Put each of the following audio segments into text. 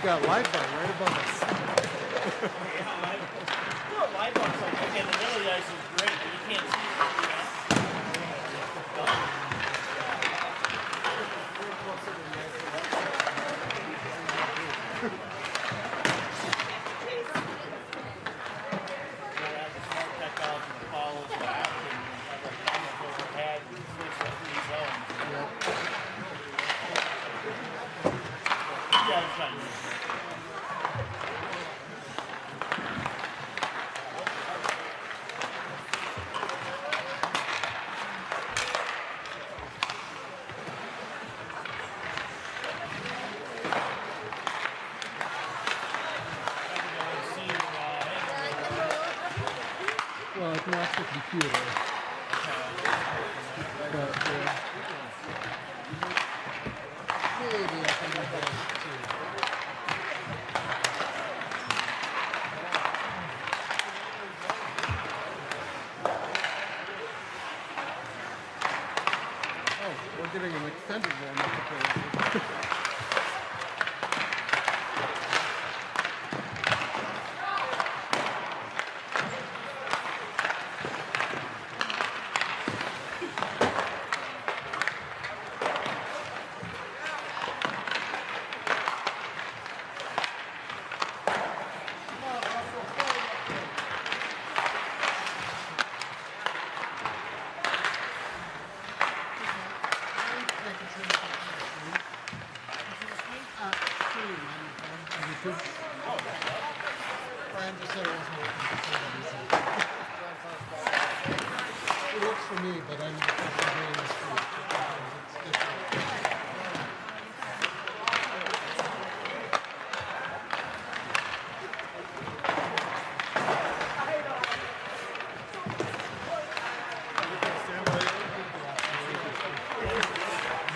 got live bar right above us. Live bar's like, okay, the middle of the ice is great, but you can't see it. Well, it's not the computer. But, maybe I can do that too. Oh, we're getting an extended one. Brian just said it wasn't working for somebody. It works for me, but I'm doing this for it's different.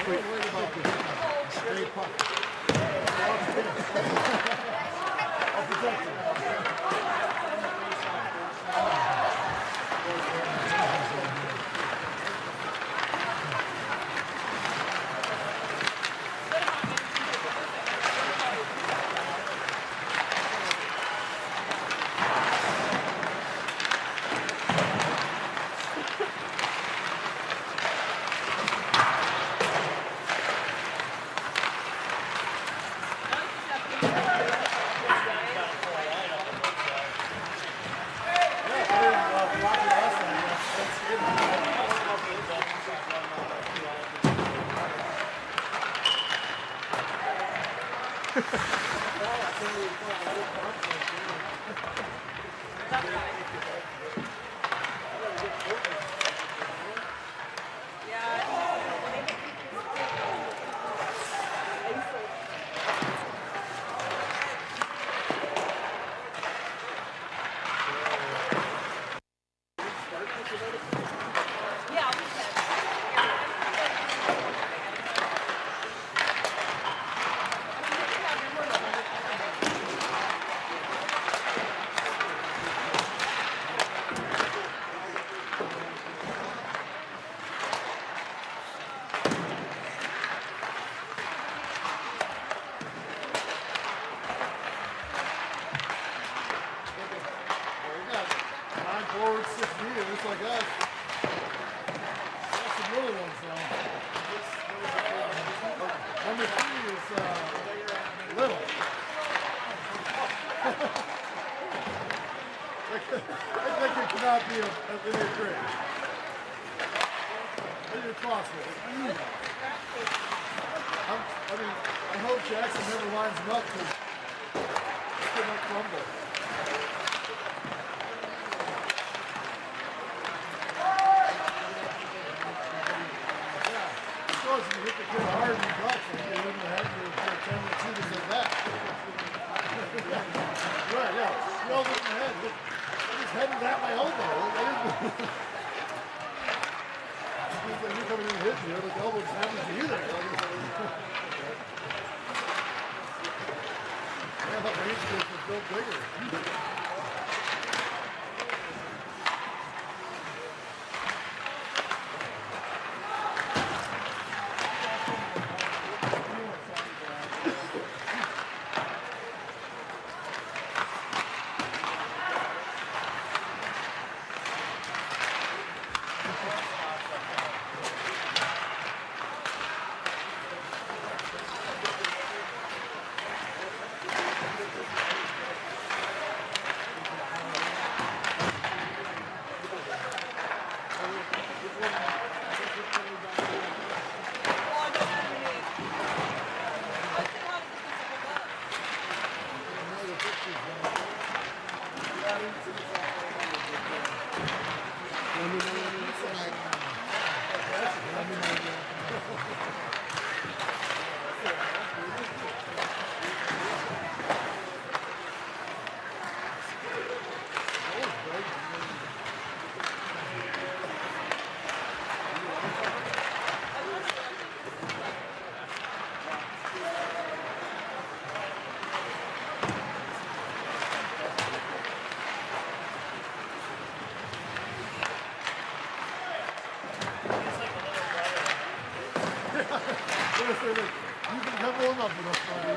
Wait, worried about this stray puck. I'll protect you. Forward 6 meters like us. That's the little ones though. Number 3 is little. That kid cannot be in their grade. They're possible. I hope Jackson never lines him up because he could not crumble. If you hit the kid hard in the butt, you wouldn't have had to attempt to shoot us like that. Right, yeah. He held it in the head. His head was at my elbow. Seems like you're coming in and hitting you. The elbow just happens to you there. I thought range was built bigger. You can come on up with us, buddy.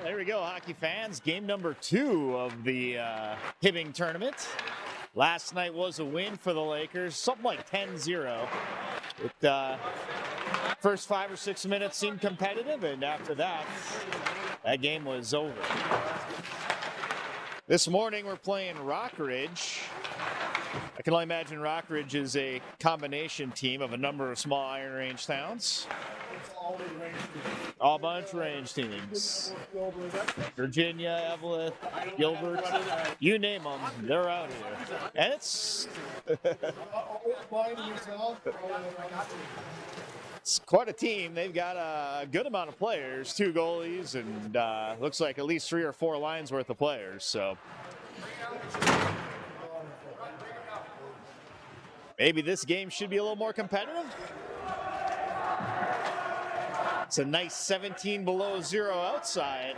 There we go, hockey fans. Game number 2 of the Hibbing tournament. Last night was a win for the Lakers, something like 10-0. First 5 or 6 minutes seemed competitive, and after that game was over. This morning we're playing Rock Ridge. I can only imagine Rock Ridge is a combination team of a number of small Iron Range towns. All bunch of range teams. Virginia, Evelyn, Gilbert, you name them, they're out here. And it's quite a team. They've got a good amount of players, 2 goalies, and looks like at least 3 or 4 lines worth of players. So maybe this game should be a little more competitive. It's a nice 17 below 0 outside.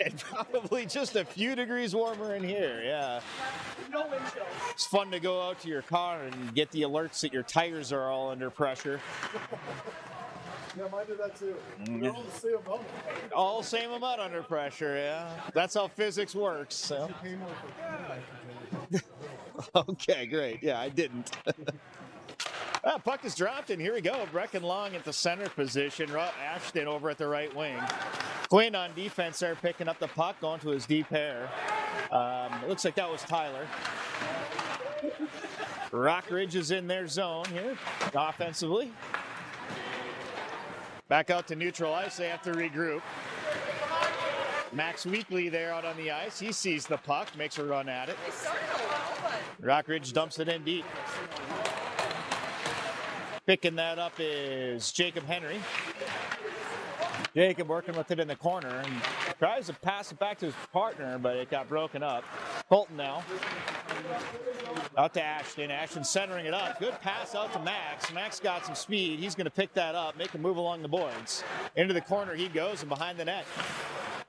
And probably just a few degrees warmer in here, yeah. No wind chill. It's fun to go out to your car and get the alerts that your tires are all under pressure. Yeah, mine did that too. They're all the same amount. All same amount under pressure, yeah. That's how physics works. So. Okay, great. Yeah, I didn't. Puck is dropped, and here we go. Brecken Long at the center position. Ashton over at the right wing. Quinn on defense there, picking up the puck, going to his deep pair. It looks like that was Tyler. Rock Ridge is in their zone here, offensively. Back out to neutral ice. They have to regroup. Max Weekly there out on the ice. He sees the puck, makes a run at it. Rock Ridge dumps it in deep. Picking that up is Jacob Henry. Jacob working with it in the corner and tries to pass it back to his partner, but it got broken up. Colton now. Out to Ashton. Ashton centering it up. Good pass out to Max. Max got some speed. He's going to pick that up, make a move along the boards. Into the corner he goes and behind the net.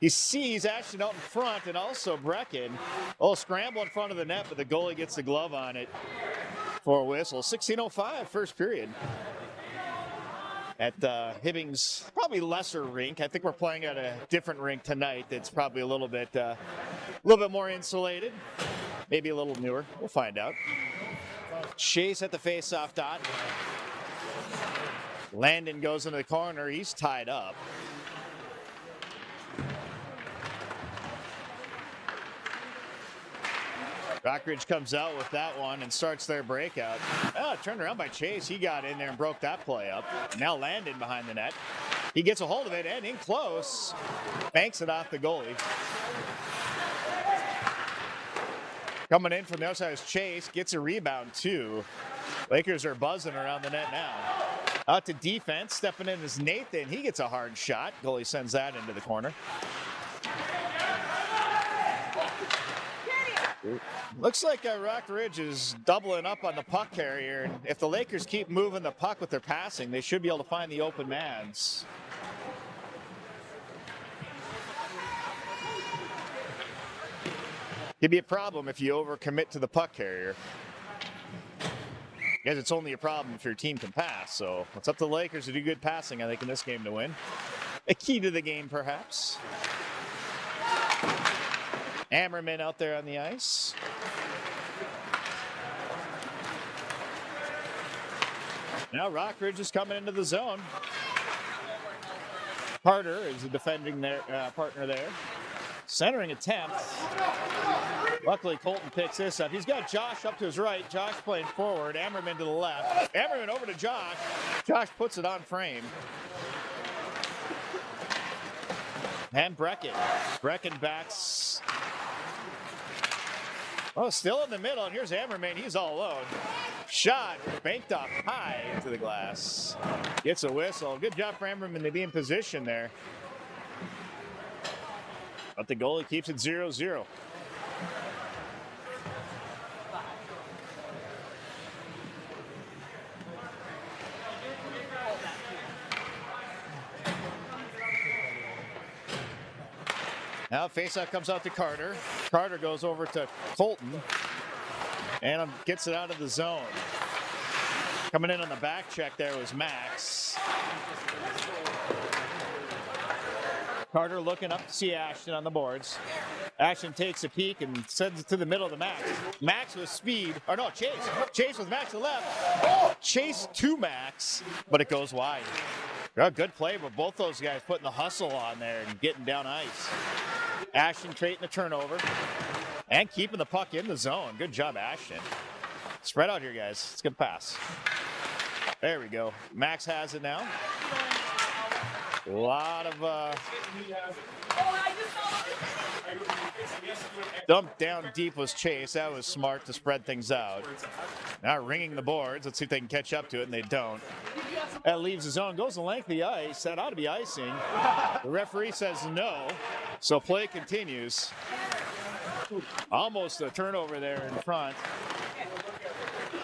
He sees Ashton out in front and also Brecken. Oh, scramble in front of the net, but the goalie gets the glove on it for a whistle. 16:05, first period. At Hibbing's probably lesser rink. I think we're playing at a different rink tonight that's probably a little bit more insulated. Maybe a little newer. We'll find out. Chase at the face-off dot. Landon goes into the corner. He's tied up. Rock Ridge comes out with that one and starts their breakout. Turned around by Chase. He got in there and broke that play up. Now Landon behind the net. He gets a hold of it and in close. Banks it off the goalie. Coming in from the outside is Chase. Gets a rebound too. Lakers are buzzing around the net now. Out to defense, stepping in is Nathan. He gets a hard shot. Goalie sends that into the corner. Looks like Rock Ridge is doubling up on the puck carrier. And if the Lakers keep moving the puck with their passing, they should be able to find the open mans. Could be a problem if you overcommit to the puck carrier. Because it's only a problem if your team can pass. So it's up to the Lakers to do good passing, I think, in this game to win. A key to the game, perhaps. Ammerman out there on the ice. Now Rock Ridge is coming into the zone. Carter is the defending their partner there. Centering attempt. Luckily, Colton picks this up. He's got Josh up to his right. Josh playing forward. Ammerman to the left. Ammerman over to Josh. Josh puts it on frame. And Brecken. Brecken backs. Oh, still in the middle. And here's Ammerman. He's all alone. Shot banked off high into the glass. Gets a whistle. Good job for Ammerman to be in position there. But the goalie keeps it 0-0. Now faceoff comes out to Carter. Carter goes over to Colton and gets it out of the zone. Coming in on the back check there was Max. Carter looking up to see Ashton on the boards. Ashton takes a peek and sends it to the middle of the Max. Max with speed, or no, Chase. Chase with Max to the left. Oh, Chase to Max, but it goes wide. Oh, good play, but both those guys putting the hustle on there and getting down ice. Ashton creating the turnover and keeping the puck in the zone. Good job, Ashton. Spread out here, guys. It's a good pass. There we go. Max has it now. A lot of dump down deep was Chase. That was smart to spread things out. Now ringing the boards. Let's see if they can catch up to it, and they don't. That leaves the zone, goes the length of the ice. That ought to be icing. The referee says no, so play continues. Almost a turnover there in front.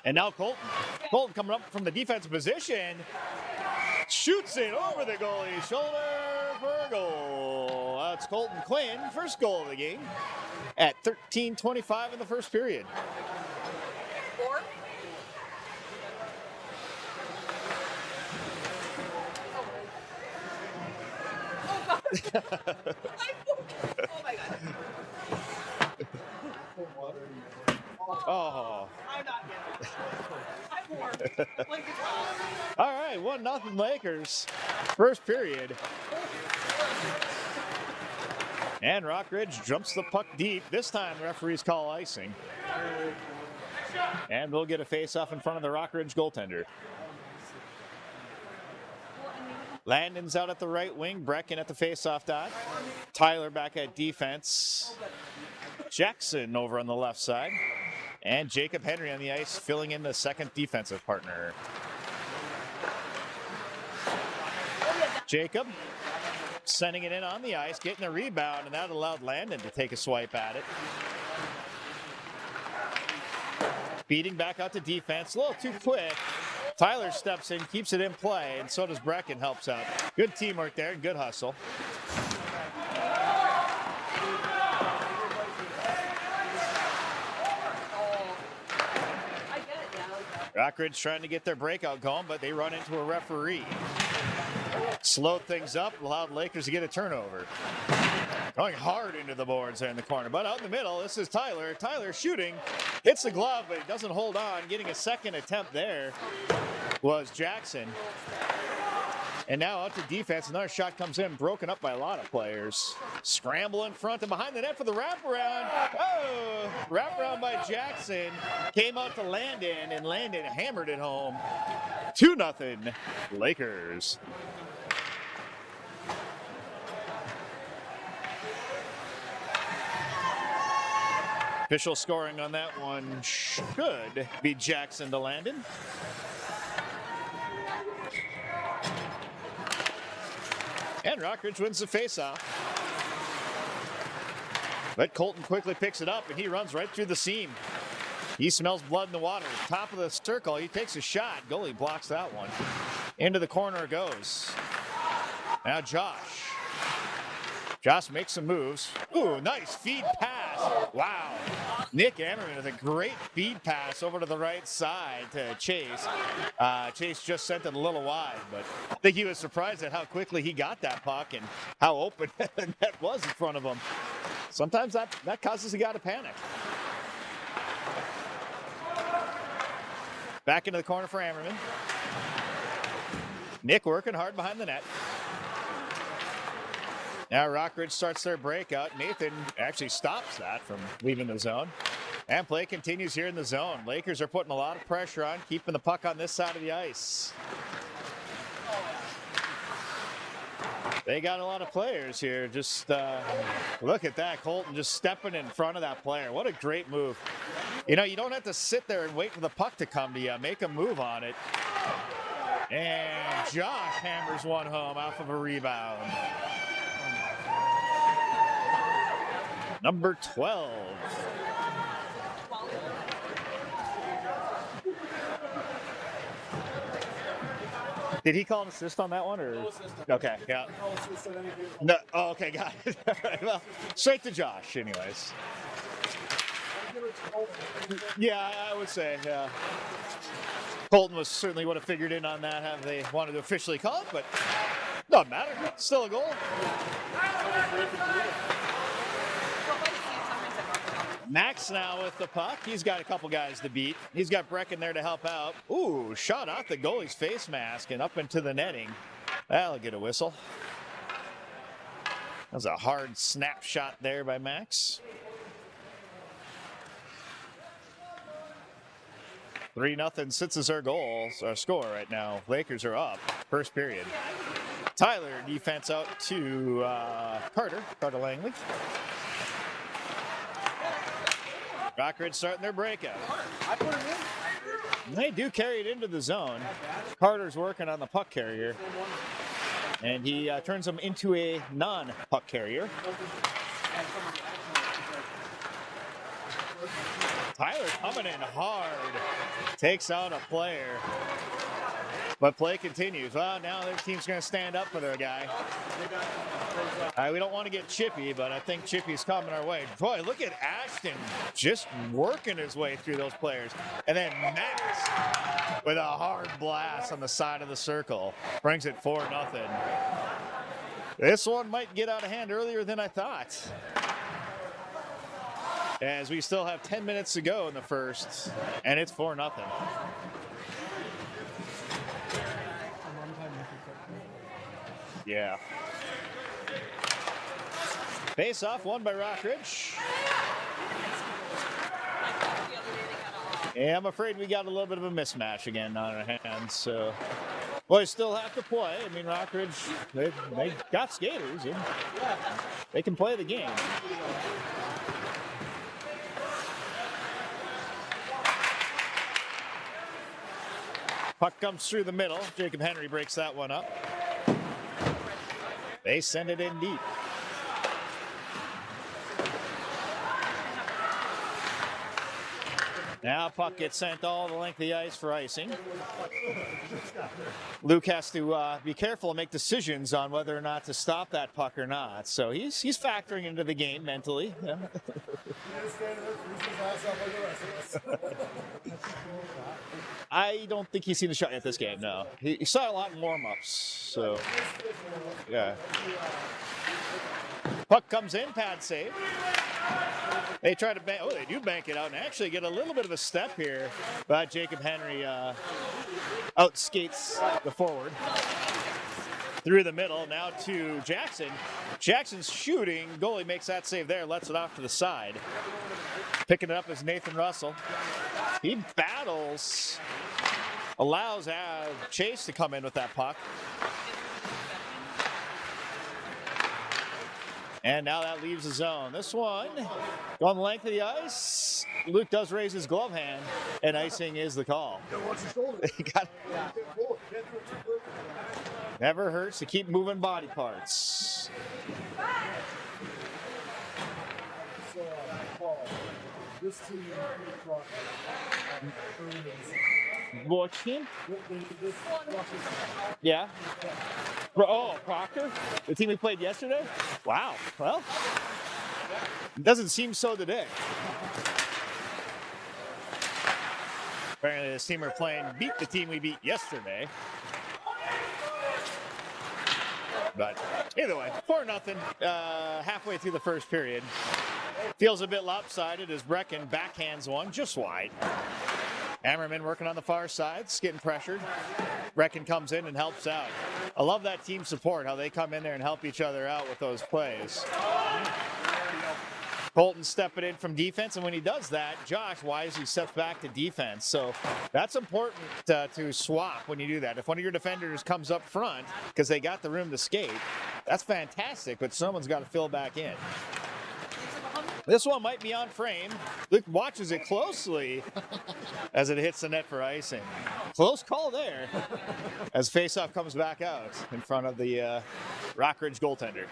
And now Colton. Colton coming up from the defensive position. Shoots it over the goalie's shoulder for a goal. That's Colton Quinn, first goal of the game at 13:25 in the first period. Oh my God. Oh. I'm not getting it. I'm warm. Like it's hot. All right, 1-0 Lakers. First period. And Rock Ridge jumps the puck deep. This time referees call icing. And we'll get a face-off in front of the Rock Ridge goaltender. Landon's out at the right wing. Brecken at the face-off dot. Tyler back at defense. Jackson over on the left side. And Jacob Henry on the ice, filling in the second defensive partner. Jacob sending it in on the ice, getting a rebound, and that allowed Landon to take a swipe at it. Beating back out to defense, a little too quick. Tyler steps in, keeps it in play, and so does Brecken, helps out. Good teamwork there, good hustle. Rock Ridge trying to get their breakout going, but they run into a referee. Slowed things up, allowed Lakers to get a turnover. Going hard into the boards there in the corner, but out in the middle, this is Tyler. Tyler shooting, hits the glove, but he doesn't hold on. Getting a second attempt there was Jackson. And now out to defense, another shot comes in, broken up by a lot of players. Scramble in front and behind the net for the wraparound. Oh, wraparound by Jackson. Came out to Landon, and Landon hammered it home. 2-0 Lakers. Official scoring on that one should be Jackson to Landon. And Rock Ridge wins the faceoff. But Colton quickly picks it up, and he runs right through the seam. He smells blood in the water. Top of the circle, he takes a shot. Goalie blocks that one. Into the corner it goes. Now Josh. Josh makes some moves. Ooh, nice feed pass. Wow. Nick Ammerman with a great feed pass over to the right side to Chase. Chase just sent it a little wide, but I think he was surprised at how quickly he got that puck and how open the net was in front of him. Sometimes that causes a guy to panic. Back into the corner for Ammerman. Nick working hard behind the net. Now Rock Ridge starts their breakout. Nathan actually stops that from leaving the zone. And play continues here in the zone. Lakers are putting a lot of pressure on, keeping the puck on this side of the ice. They got a lot of players here. Just look at that. Colton just stepping in front of that player. What a great move. You know, you don't have to sit there and wait for the puck to come to you. Make a move on it. And Josh hammers one home off of a rebound. Number 12. Did he call an assist on that one, or? Okay, yeah. No, oh, okay, got it. All right, well, straight to Josh, anyways. Yeah, I would say, yeah. Colton was certainly would have figured in on that, have they wanted to officially call it, but doesn't matter. Still a goal. Max now with the puck. He's got a couple guys to beat. He's got Brecken there to help out. Ooh, shot off the goalie's face mask and up into the netting. That'll get a whistle. That was a hard snapshot there by Max. 3-0 sits as our goals, our score right now. Lakers are up, first period. Tyler defense out to Carter Langley. Rock Ridge starting their breakout. They do carry it into the zone. Carter's working on the puck carrier. And he turns him into a non-puck carrier. Tyler coming in hard. Takes out a player. But play continues. Well, now their team's going to stand up for their guy. We don't want to get Chippy, but I think Chippy's coming our way. Boy, look at Ashton just working his way through those players. And then Max with a hard blast on the side of the circle. Brings it 4-0. This one might get out of hand earlier than I thought. As we still have 10 minutes to go in the first, and it's 4-0. Yeah. Face off won by Rock Ridge. Yeah, I'm afraid we got a little bit of a mismatch again on our hands. So, boys still have to play. I mean, Rock Ridge, they got skaters. And they can play the game. Puck comes through the middle. Jacob Henry breaks that one up. They send it in deep. Now puck gets sent all the length of the ice for icing. Luke has to be careful and make decisions on whether or not to stop that puck or not. So he's factoring into the game mentally. Yeah. I don't think he's seen the shot yet this game, no. He saw a lot in warm-ups, so, yeah. Puck comes in, pad save. They try to bank, they do bank it out and actually get a little bit of a step here, but Jacob Henry outskates the forward. Through the middle, now to Jackson. Jackson's shooting, goalie makes that save there, lets it off to the side. Picking it up is Nathan Russell. He battles, allows Chase to come in with that puck. And now that leaves the zone. This one, on the length of the ice, Luke does raise his glove hand, and icing is the call. Never hurts to keep moving body parts. So, Paul, this team brought What team? this Yeah. Oh, Proctor? The team we played yesterday? Wow. Well, it doesn't seem so today. Apparently this team we're playing beat the team we beat yesterday. But either way, 4-0, halfway through the first period. Feels a bit lopsided as Brecken backhands one just wide. Hammerman working on the far side, getting pressured. Brecken comes in and helps out. I love that team support, how they come in there and help each other out with those plays. Colton stepping in from defense, and when he does that, Josh wisely steps back to defense. So that's important to swap when you do that. If one of your defenders comes up front because they got the room to skate, that's fantastic, but someone's got to fill back in. This one might be on frame. Luke watches it closely as it hits the net for icing. Close call there as faceoff comes back out in front of the Rock Ridge goaltender.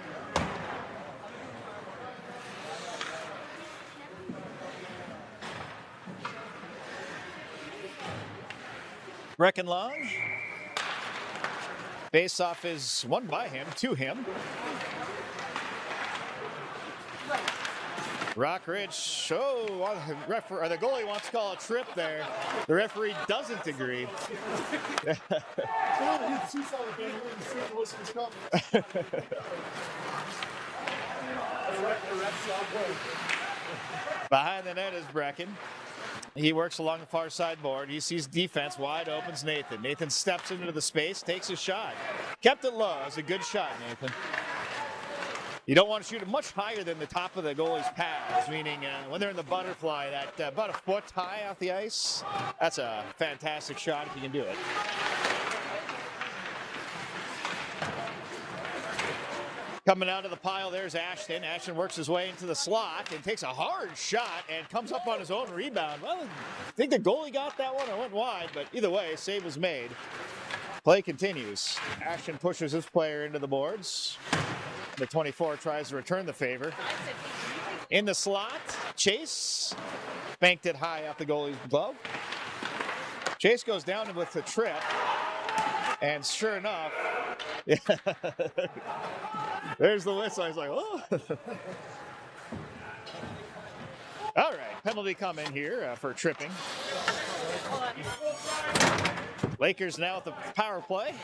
Brecken long. Faceoff is won by him, to him. Rock Ridge, the goalie wants to call a trip there. The referee doesn't agree. Behind the net is Brecken. He works along the far side board. He sees defense wide opens Nathan. Nathan steps into the space, takes a shot. Kept it low. It's a good shot, Nathan. You don't want to shoot it much higher than the top of the goalie's pads, meaning when they're in the butterfly, that about a foot high off the ice, that's a fantastic shot if you can do it. Coming out of the pile, there's Ashton. Ashton works his way into the slot and takes a hard shot and comes up on his own rebound. Well, I think the goalie got that one or went wide, but either way, save was made. Play continues. Ashton pushes his player into the boards. The 24 tries to return the favor. In the slot, Chase banked it high off the goalie's glove. Chase goes down with the trip, and sure enough, there's the whistle. I was like, oh. All right, penalty coming here for tripping. Lakers now at the power play.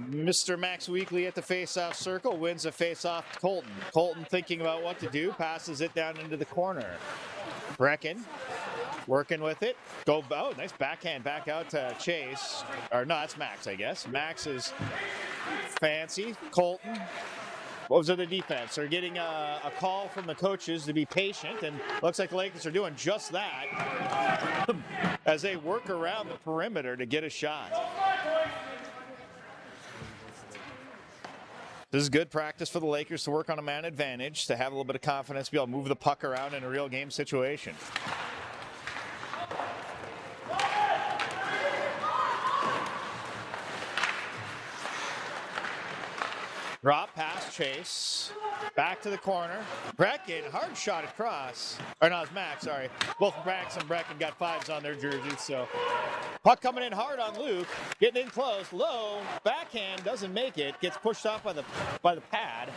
Mr. Max Weekly at the face-off circle wins a face-off to Colton. Colton thinking about what to do, passes it down into the corner. Brecken working with it. Oh, nice backhand back out to Chase. Or no, that's Max, I guess. Max is fancy. Colton. What was it, the defense? They're getting a call from the coaches to be patient, and looks like the Lakers are doing just that as they work around the perimeter to get a shot. This is good practice for the Lakers to work on a man advantage, to have a little bit of confidence, to be able to move the puck around in a real game situation. Drop pass, Chase. Back to the corner. Brecken, hard shot across. Or no, it's Max, sorry. Both Max and Brecken got 5s on their jerseys, so. Puck coming in hard on Luke. Getting in close, low. Backhand, doesn't make it. Gets pushed off by the pad.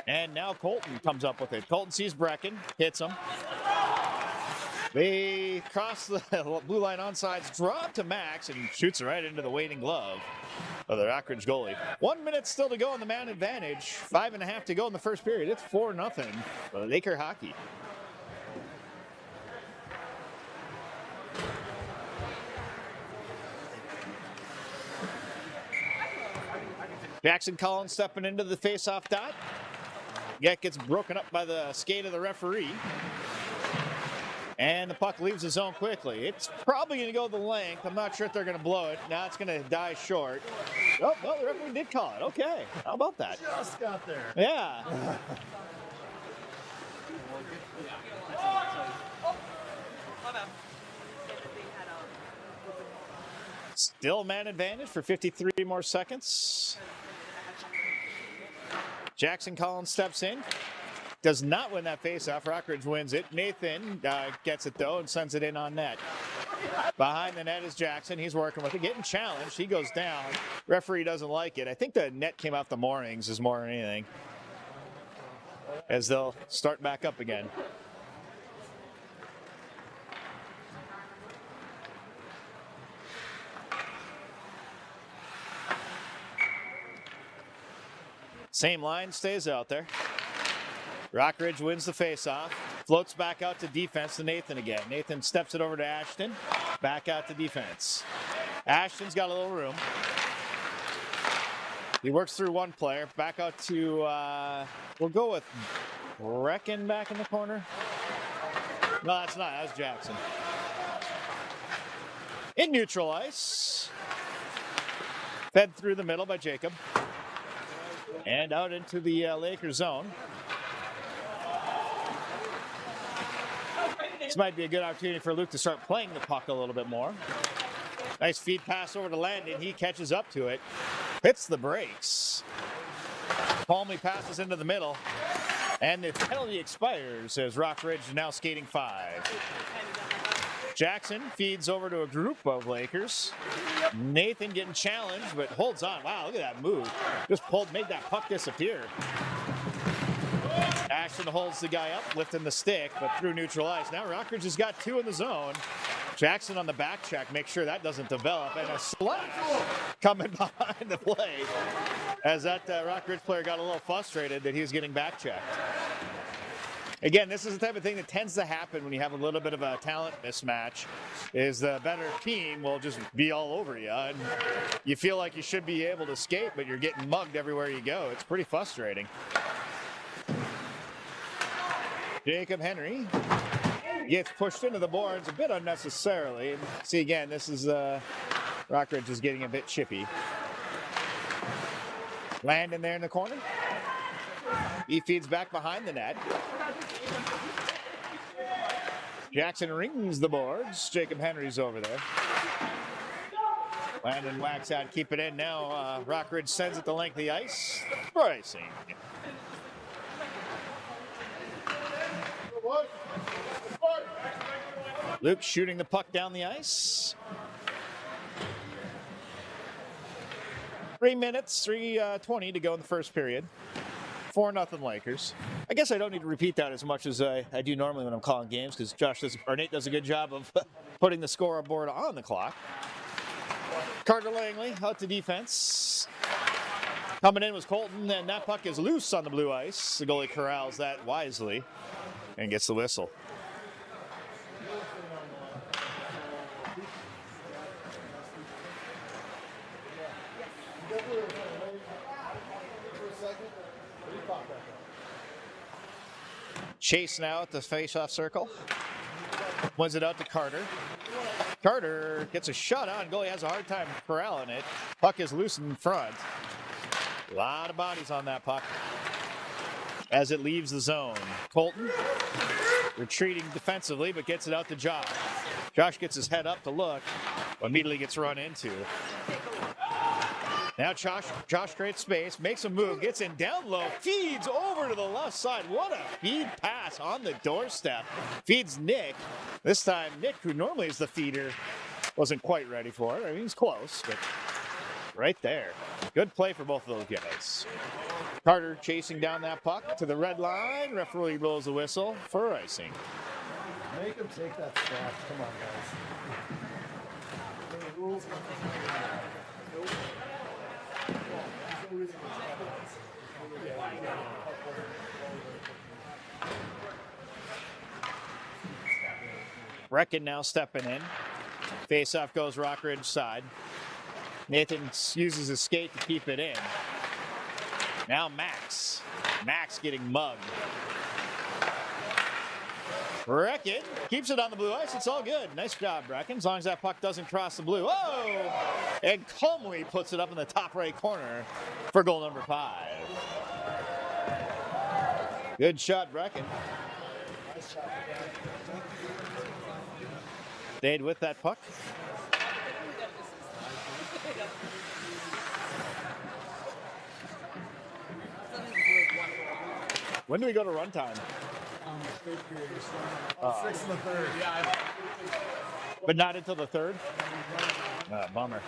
And now Colton comes up with it. Colton sees Brecken, hits him. They cross the blue line onsides, drop to Max, and shoots it right into the waiting glove of the Rock Ridge goalie. 1 minute still to go in the man advantage. 5.5 to go in the first period. It's 4-0 for Laker hockey. Jackson Collins stepping into the face-off dot. Yet gets broken up by the skate of the referee. And the puck leaves the zone quickly. It's probably going to go the length. I'm not sure if they're going to blow it. Now it's going to die short. Oh, well, the referee did call it. Okay. How about that? Just got there. Yeah. Still man advantage for 53 more seconds. Jackson Collins steps in. Does not win that faceoff. Rock Ridge wins it. Nathan gets it, though, and sends it in on net. Behind the net is Jackson. He's working with it. Getting challenged. He goes down. Referee doesn't like it. I think the net came out the moorings is more than anything, as they'll start back up again. Same line stays out there. Rock Ridge wins the faceoff. Floats back out to defense to Nathan again. Nathan steps it over to Ashton. Back out to defense. Ashton's got a little room. He works through one player. Back out to, we'll go with Brecken back in the corner. No, that's not. That's Jackson. In neutral ice. Fed through the middle by Jacob. And out into the Lakers zone. This might be a good opportunity for Luke to start playing the puck a little bit more. Nice feed pass over to Landon. He catches up to it. Hits the brakes. Palmy passes into the middle. And the penalty expires as Rock Ridge is now skating 5. Jackson feeds over to a group of Lakers. Nathan getting challenged, but holds on. Wow, look at that move. Just made that puck disappear. Ashton holds the guy up, lifting the stick, but through neutral ice. Now Rock Ridge has got 2 in the zone. Jackson on the back check, make sure that doesn't develop. And a slash coming behind the play as that Rock Ridge player got a little frustrated that he was getting back checked. Again, this is the type of thing that tends to happen when you have a little bit of a talent mismatch, is the better team will just be all over you. And you feel like you should be able to skate, but you're getting mugged everywhere you go. It's pretty frustrating. Jacob Henry gets pushed into the boards a bit unnecessarily. See, again, this is Rock Ridge is getting a bit chippy. Landon there in the corner. He feeds back behind the net. Jackson rings the boards. Jacob Henry's over there. Landon whacks out, keep it in. Now Rock Ridge sends it the length of the ice for icing. Luke shooting the puck down the ice. 3 minutes, 3:20 to go in the first period. 4-0 Lakers. I guess I don't need to repeat that as much as I do normally when I'm calling games, because Nate does a good job of putting the scoreboard on the clock. Carter Langley out to defense. Coming in was Colton, and that puck is loose on the blue ice. The goalie corrals that wisely and gets the whistle. Chase now at the face-off circle. Wins it out to Carter. Carter gets a shot on. Goalie has a hard time corralling it. Puck is loose in front. A lot of bodies on that puck as it leaves the zone. Colton retreating defensively, but gets it out to Josh. Josh gets his head up to look, but immediately gets run into. Now Josh creates space, makes a move, gets in down low, feeds over to the left side. What a feed pass on the doorstep. Feeds Nick. This time, Nick, who normally is the feeder, wasn't quite ready for it. I mean, he's close, but right there. Good play for both of those guys. Carter chasing down that puck to the red line. Referee blows the whistle for icing. Make him take that shot. Come on, guys. The rules. Brecken now stepping in. Face-off goes Rock Ridge side. Nathan uses his skate to keep it in. Now Max. Max getting mugged. Brecken keeps it on the blue ice. It's all good. Nice job, Brecken, as long as that puck doesn't cross the blue. Oh! And calmly puts it up in the top right corner for goal number 5. Good shot, Brecken. Stayed with that puck. When do we go to runtime? Third period. 6 in the third. But not until the 3rd? Bummer.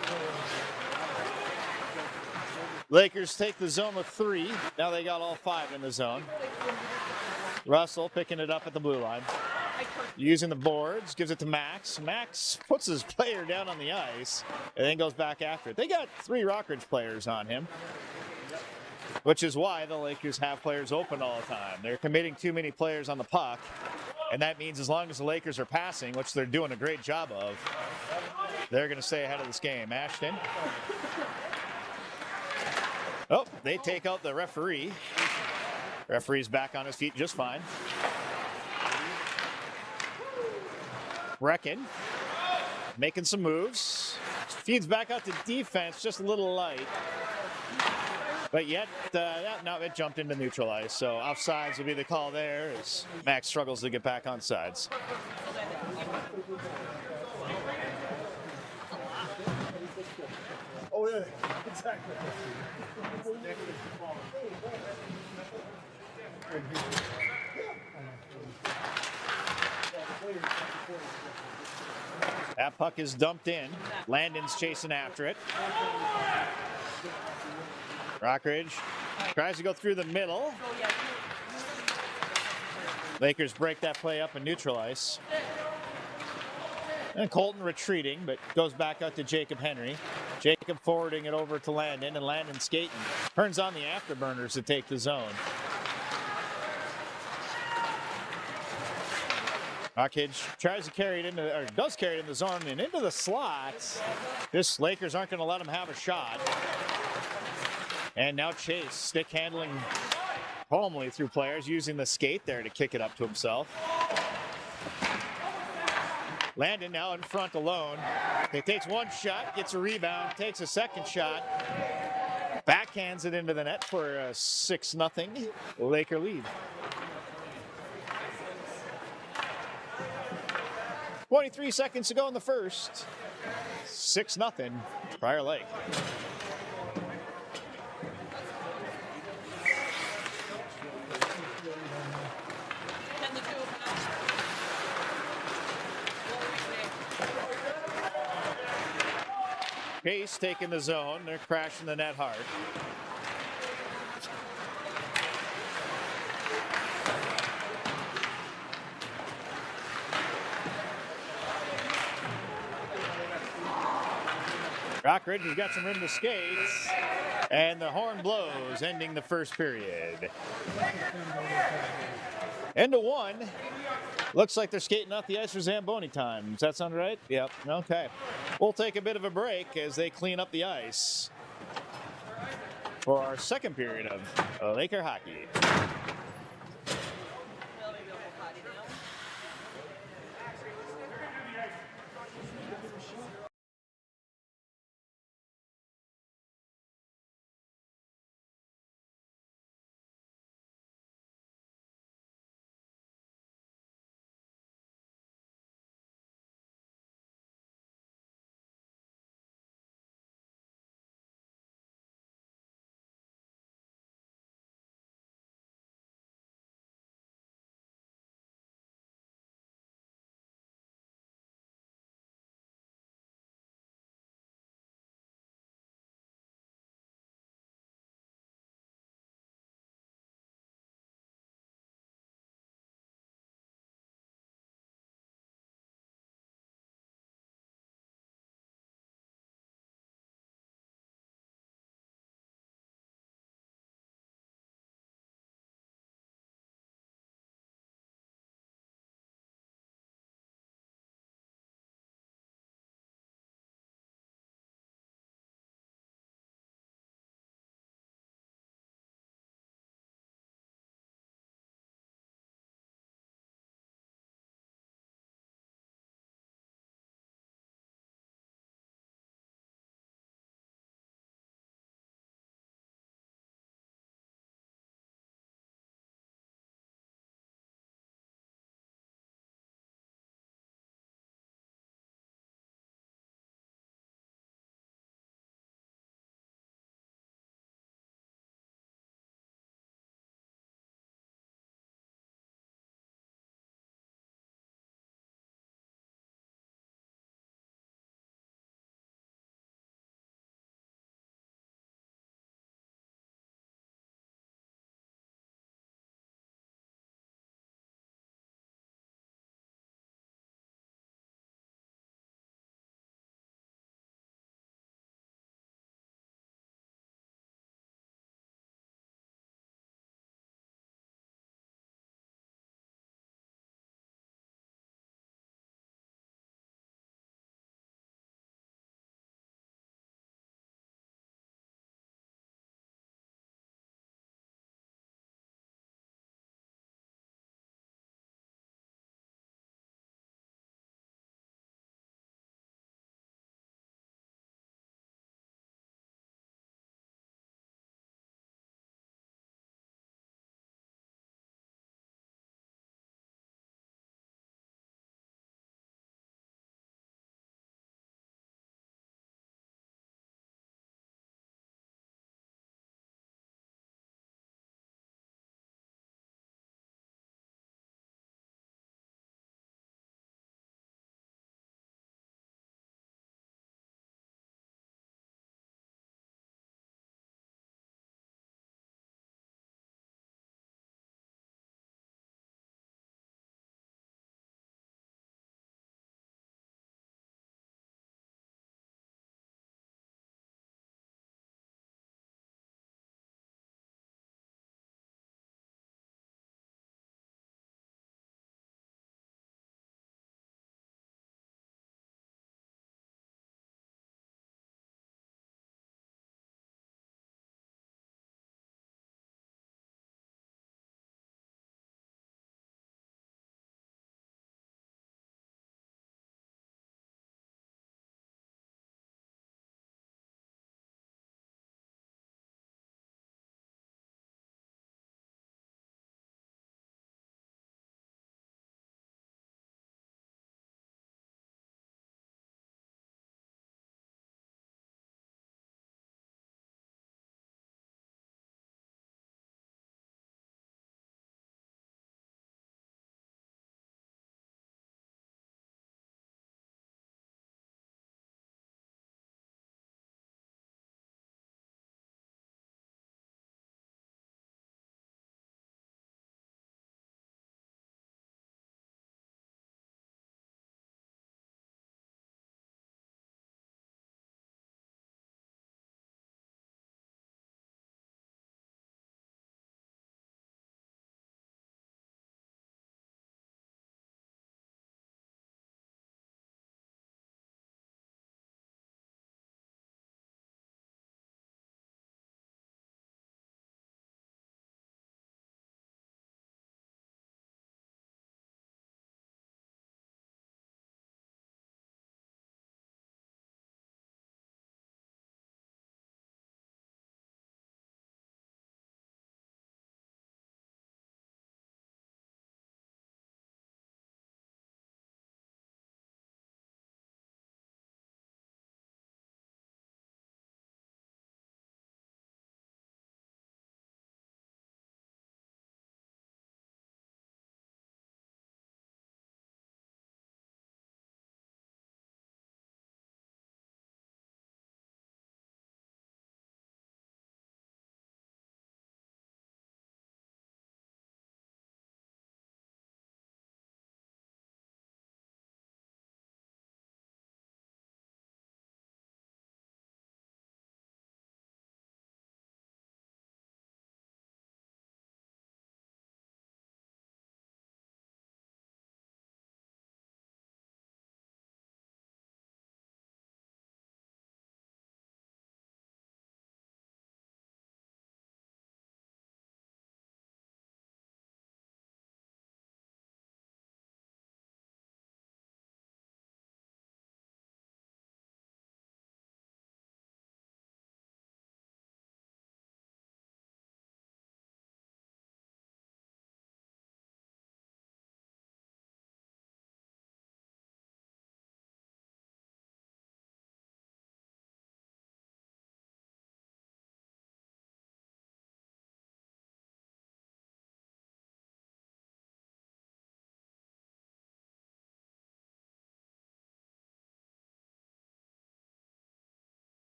Lakers take the zone with 3. Now they got all 5 in the zone. Russell picking it up at the blue line. Using the boards, gives it to Max. Max puts his player down on the ice and then goes back after it. They got 3 Rock Ridge players on him, which is why the Lakers have players open all the time. They're committing too many players on the puck, and that means as long as the Lakers are passing, which they're doing a great job of, they're going to stay ahead of this game. Ashton. Oh, they take out the referee. Referee's back on his feet just fine. Brecken making some moves. Feeds back out to defense, just a little light. But yet, no, it jumped into neutral ice. So offsides will be the call there as Max struggles to get back on sides. Oh, yeah, exactly. That puck is dumped in. Landon's chasing after it. Rock Ridge tries to go through the middle. Lakers break that play up in neutral ice. And Colton retreating, but goes back out to Jacob Henry. Jacob forwarding it over to Landon, and Landon skating. Turns on the afterburners to take the zone. Rock Ridge tries to carry it into, or does carry it in the zone and into the slots. This Lakers aren't going to let him have a shot. And now Chase stick handling calmly through players, using the skate there to kick it up to himself. Landon now in front alone. He takes one shot, gets a rebound, takes a second shot. Backhands it into the net for a 6-0 Laker lead. 23 seconds to go in the first. 6-0 Prior Lake. Case taking the zone. They're crashing the net hard. Rock Ridge has got some room to skate, and the horn blows, ending the first period. End of 1. Looks like they're skating off the ice for Zamboni time. Does that sound right? Yep. Okay. We'll take a bit of a break as they clean up the ice for our second period of Laker hockey.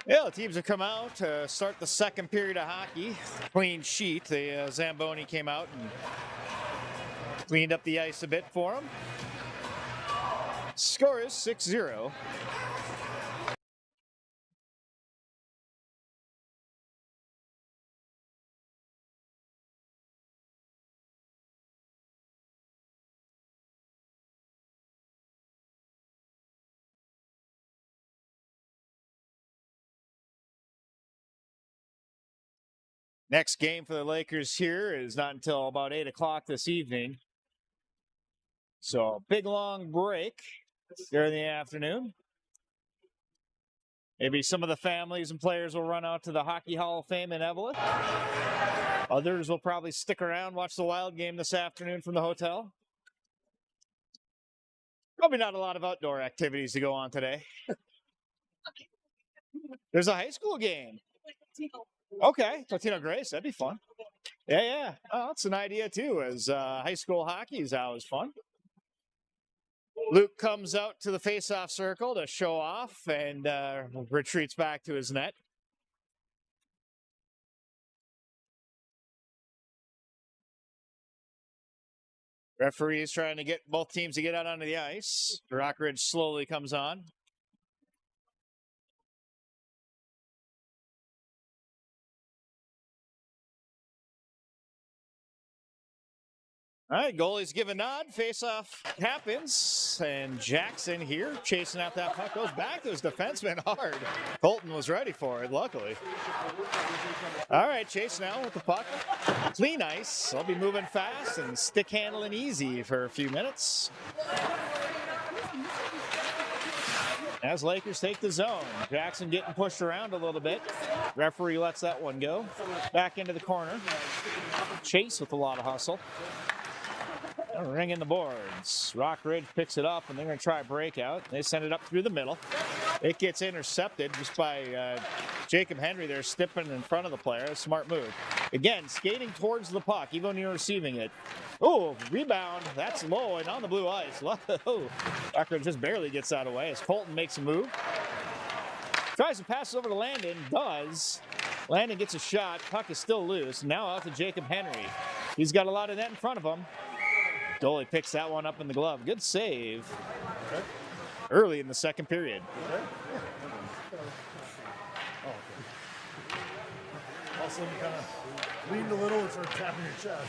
Yeah, the teams have come out to start the second period of hockey. Clean sheet. The Zamboni came out and cleaned up the ice a bit for them. Score is 6-0. Next game for the Lakers here is not until about 8 o'clock this evening. So, big long break during the afternoon. Maybe some of the families and players will run out to the Hockey Hall of Fame in Evelyn. Others will probably stick around, watch the Wild game this afternoon from the hotel. Probably not a lot of outdoor activities to go on today. There's a high school game. Okay, Latino Grace, that'd be fun. Yeah. Oh, that's an idea too, as high school hockey is always fun. Luke comes out to the face-off circle to show off and retreats back to his net. Referees trying to get both teams to get out onto the ice. Rock Ridge slowly comes on. All right, goalie's give a nod. Face-off happens. And Jackson here chasing out that puck. Goes back to his defenseman hard. Colton was ready for it, luckily. All right, Chase now with the puck. Clean ice. They'll be moving fast and stick handling easy for a few minutes. As Lakers take the zone. Jackson getting pushed around a little bit. Referee lets that one go. Back into the corner. Chase with a lot of hustle. Ring in the boards. Rock Ridge picks it up, and they're going to try a breakout. They send it up through the middle. It gets intercepted just by Jacob Henry there, stepping in front of the player. A smart move. Again, skating towards the puck, even when you're receiving it. Oh, rebound. That's low and on the blue ice. Oh, Rock Ridge just barely gets out of the way as Colton makes a move. Tries to pass it over to Landon. Does. Landon gets a shot. Puck is still loose. Now out to Jacob Henry. He's got a lot of net in front of him. Goalie picks that one up in the glove. Good save. Okay. Early in the second period. Okay. Also, you kind of leaned a little and started tapping your chest.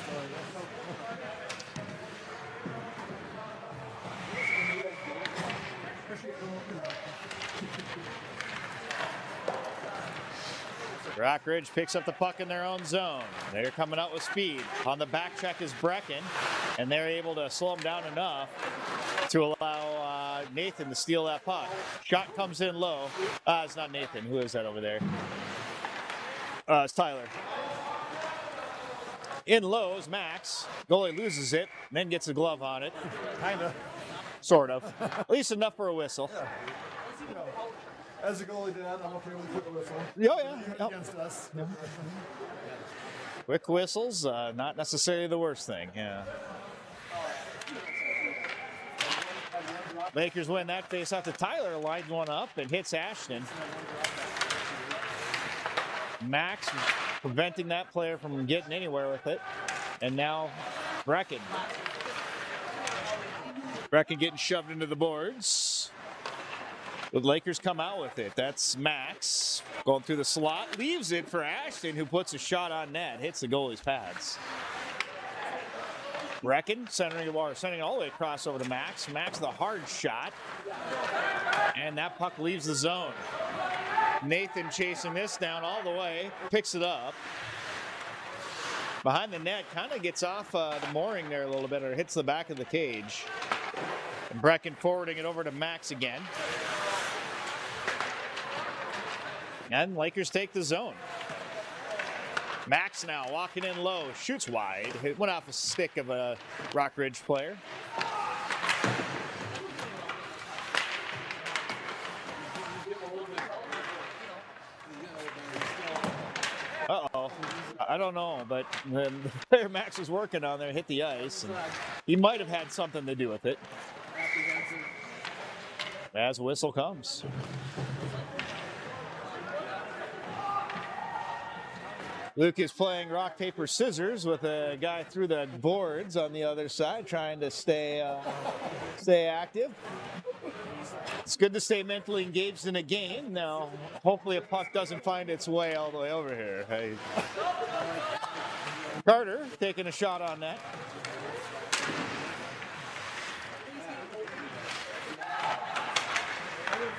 Rock Ridge picks up the puck in their own zone. They're coming out with speed. On the back check is Brecken, and they're able to slow him down enough to allow Nathan to steal that puck. Shot comes in low. It's not Nathan. Who is that over there? It's Tyler. In low is Max. Goalie loses it, and then gets a glove on it. Kinda. Sort of. At least enough for a whistle. Yeah. You know, as a goalie dad, I'm okay with the whistle. Yeah. Against us. Yeah. Quick whistles, not necessarily the worst thing. Yeah. Lakers win that face off to Tyler, lines one up and hits Ashton. Max preventing that player from getting anywhere with it. And now Brecken. Brecken getting shoved into the boards. The Lakers come out with it. That's Max going through the slot. Leaves it for Ashton, who puts a shot on net. Hits the goalie's pads. Brecken sending it all the way across over to Max. Max the hard shot. And that puck leaves the zone. Nathan chasing this down all the way. Picks it up. Behind the net. Kind of gets off the mooring there a little bit, or hits the back of the cage. And Brecken forwarding it over to Max again. And Lakers take the zone. Max now walking in low, shoots wide. It went off a stick of a Rock Ridge player. Uh-oh. I don't know, but the player Max was working on there hit the ice. And he might have had something to do with it. As a whistle comes. Luke is playing rock, paper, scissors with a guy through the boards on the other side, trying to stay active. It's good to stay mentally engaged in a game. Now, hopefully a puck doesn't find its way all the way over here. Hey. Carter taking a shot on that.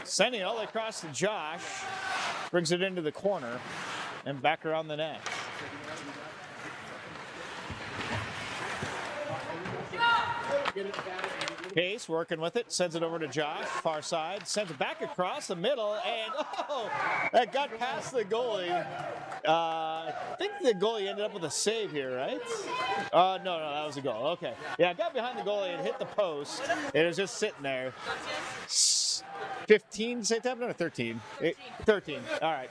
Sending it all across to Josh. Brings it into the corner and back around the net. Case working with it, sends it over to Josh, far side, sends it back across the middle, and that got past the goalie. I think the goalie ended up with a save here, right? No, that was a goal. Okay. Yeah, it got behind the goalie and hit the post. It was just sitting there. 15 save time? No, 13. 13. All right.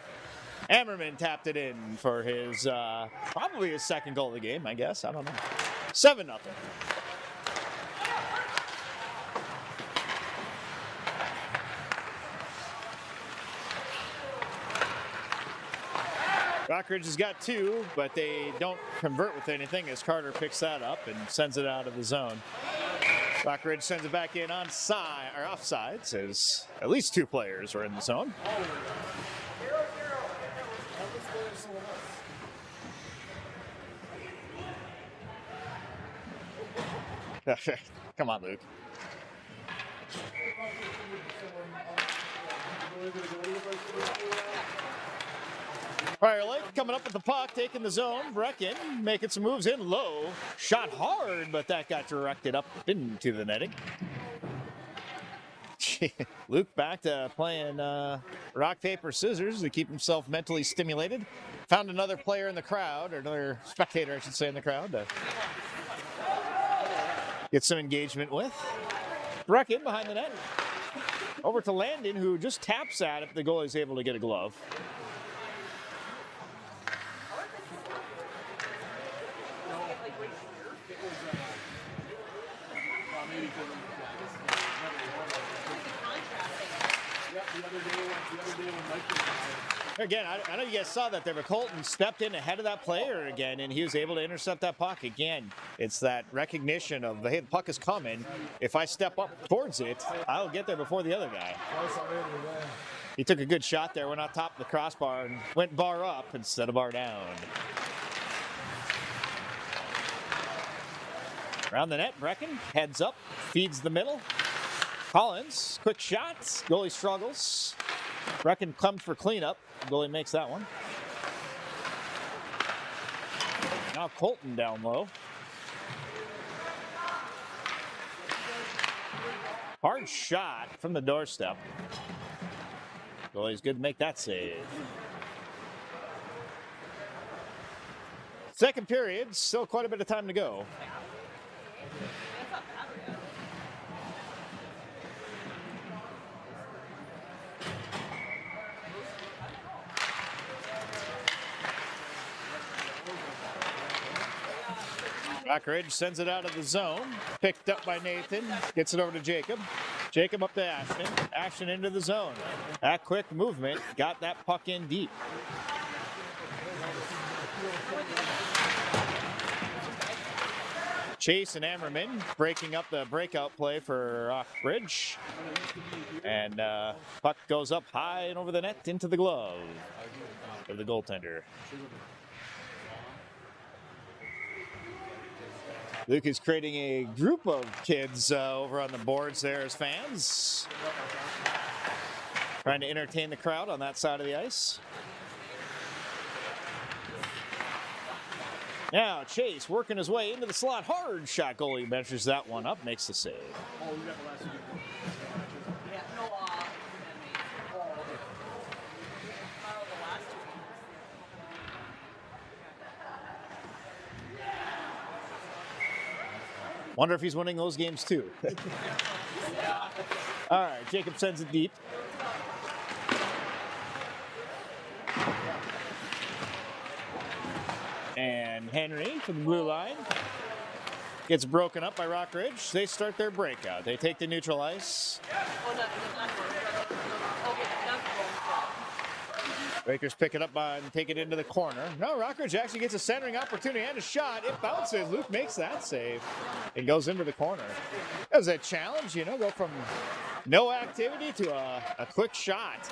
Ammerman tapped it in for his, probably his second goal of the game, I guess. I don't know. 7-0. Rock Ridge has got 2, but they don't convert with anything as Carter picks that up and sends it out of the zone. Rock Ridge sends it back in offsides as at least 2 players were in the zone. Come on, Luke. Prior Lake coming up with the puck, taking the zone. Brecken making some moves in low. Shot hard, but that got directed up into the netting. Luke back to playing rock, paper, scissors to keep himself mentally stimulated. Found another player in the crowd, or another spectator, I should say, in the crowd to get some engagement with. Brecken behind the net. Over to Landon, who just taps at it if the goalie's able to get a glove. Again, I know you guys saw that there, but Colton stepped in ahead of that player again, and he was able to intercept that puck. Again, it's that recognition of, hey, the puck is coming. If I step up towards it, I'll get there before the other guy. He took a good shot there, went on top of the crossbar, and went bar up instead of bar down. Around the net, Brecken heads up, feeds the middle. Collins, quick shot. Goalie struggles. Brecken comes for cleanup. Goalie makes that one. Now Colton down low. Hard shot from the doorstep. Goalie's good to make that save. Second period, still quite a bit of time to go. Rock Ridge sends it out of the zone. Picked up by Nathan. Gets it over to Jacob. Jacob up to Ashton. Ashton into the zone. That quick movement got that puck in deep. Chase and Ammerman breaking up the breakout play for Rock Ridge. And puck goes up high and over the net into the glove of the goaltender. Luke is creating a group of kids over on the boards there as fans. Trying to entertain the crowd on that side of the ice. Now Chase working his way into the slot. Hard shot. Goalie measures that one up, makes the save. Wonder if he's winning those games too. All right, Jacob sends it deep. And Henry from the blue line gets broken up by Rock Ridge. They start their breakout. They take the neutral ice. Breakers pick it up and take it into the corner. No, Rock Ridge actually gets a centering opportunity and a shot. It bounces. Luke makes that save. It goes into the corner. That was a challenge, you know, go from no activity to a quick shot.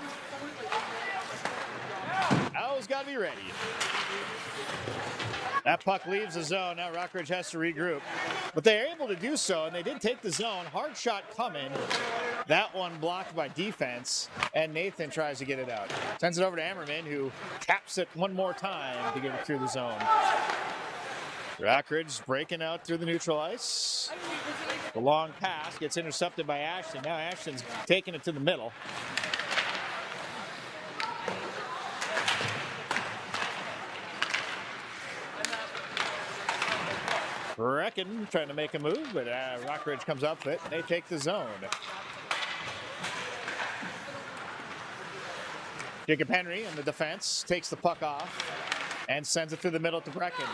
Always got to be ready. That puck leaves the zone. Now Rock Ridge has to regroup. But they are able to do so, and they did take the zone. Hard shot coming. That one blocked by defense, and Nathan tries to get it out. Sends it over to Ammerman, who taps it one more time to get it through the zone. Rock Ridge breaking out through the neutral ice. The long pass gets intercepted by Ashton. Now Ashton's taking it to the middle. Brecken trying to make a move, but Rock Ridge comes up with it. They take the zone. Jacob Henry in the defense takes the puck off and sends it through the middle to Brecken.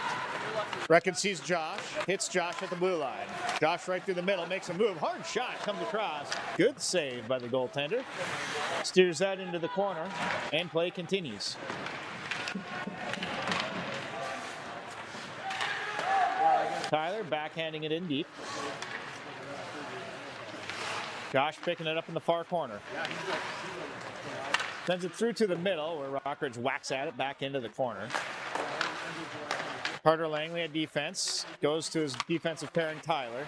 Brecken sees Josh, hits Josh at the blue line. Josh right through the middle, makes a move. Hard shot comes across. Good save by the goaltender. Steers that into the corner, and play continues. Tyler backhanding it in deep. Josh picking it up in the far corner. Sends it through to the middle where Rock Ridge whacks at it back into the corner. Carter Langley at defense. Goes to his defensive pairing, Tyler.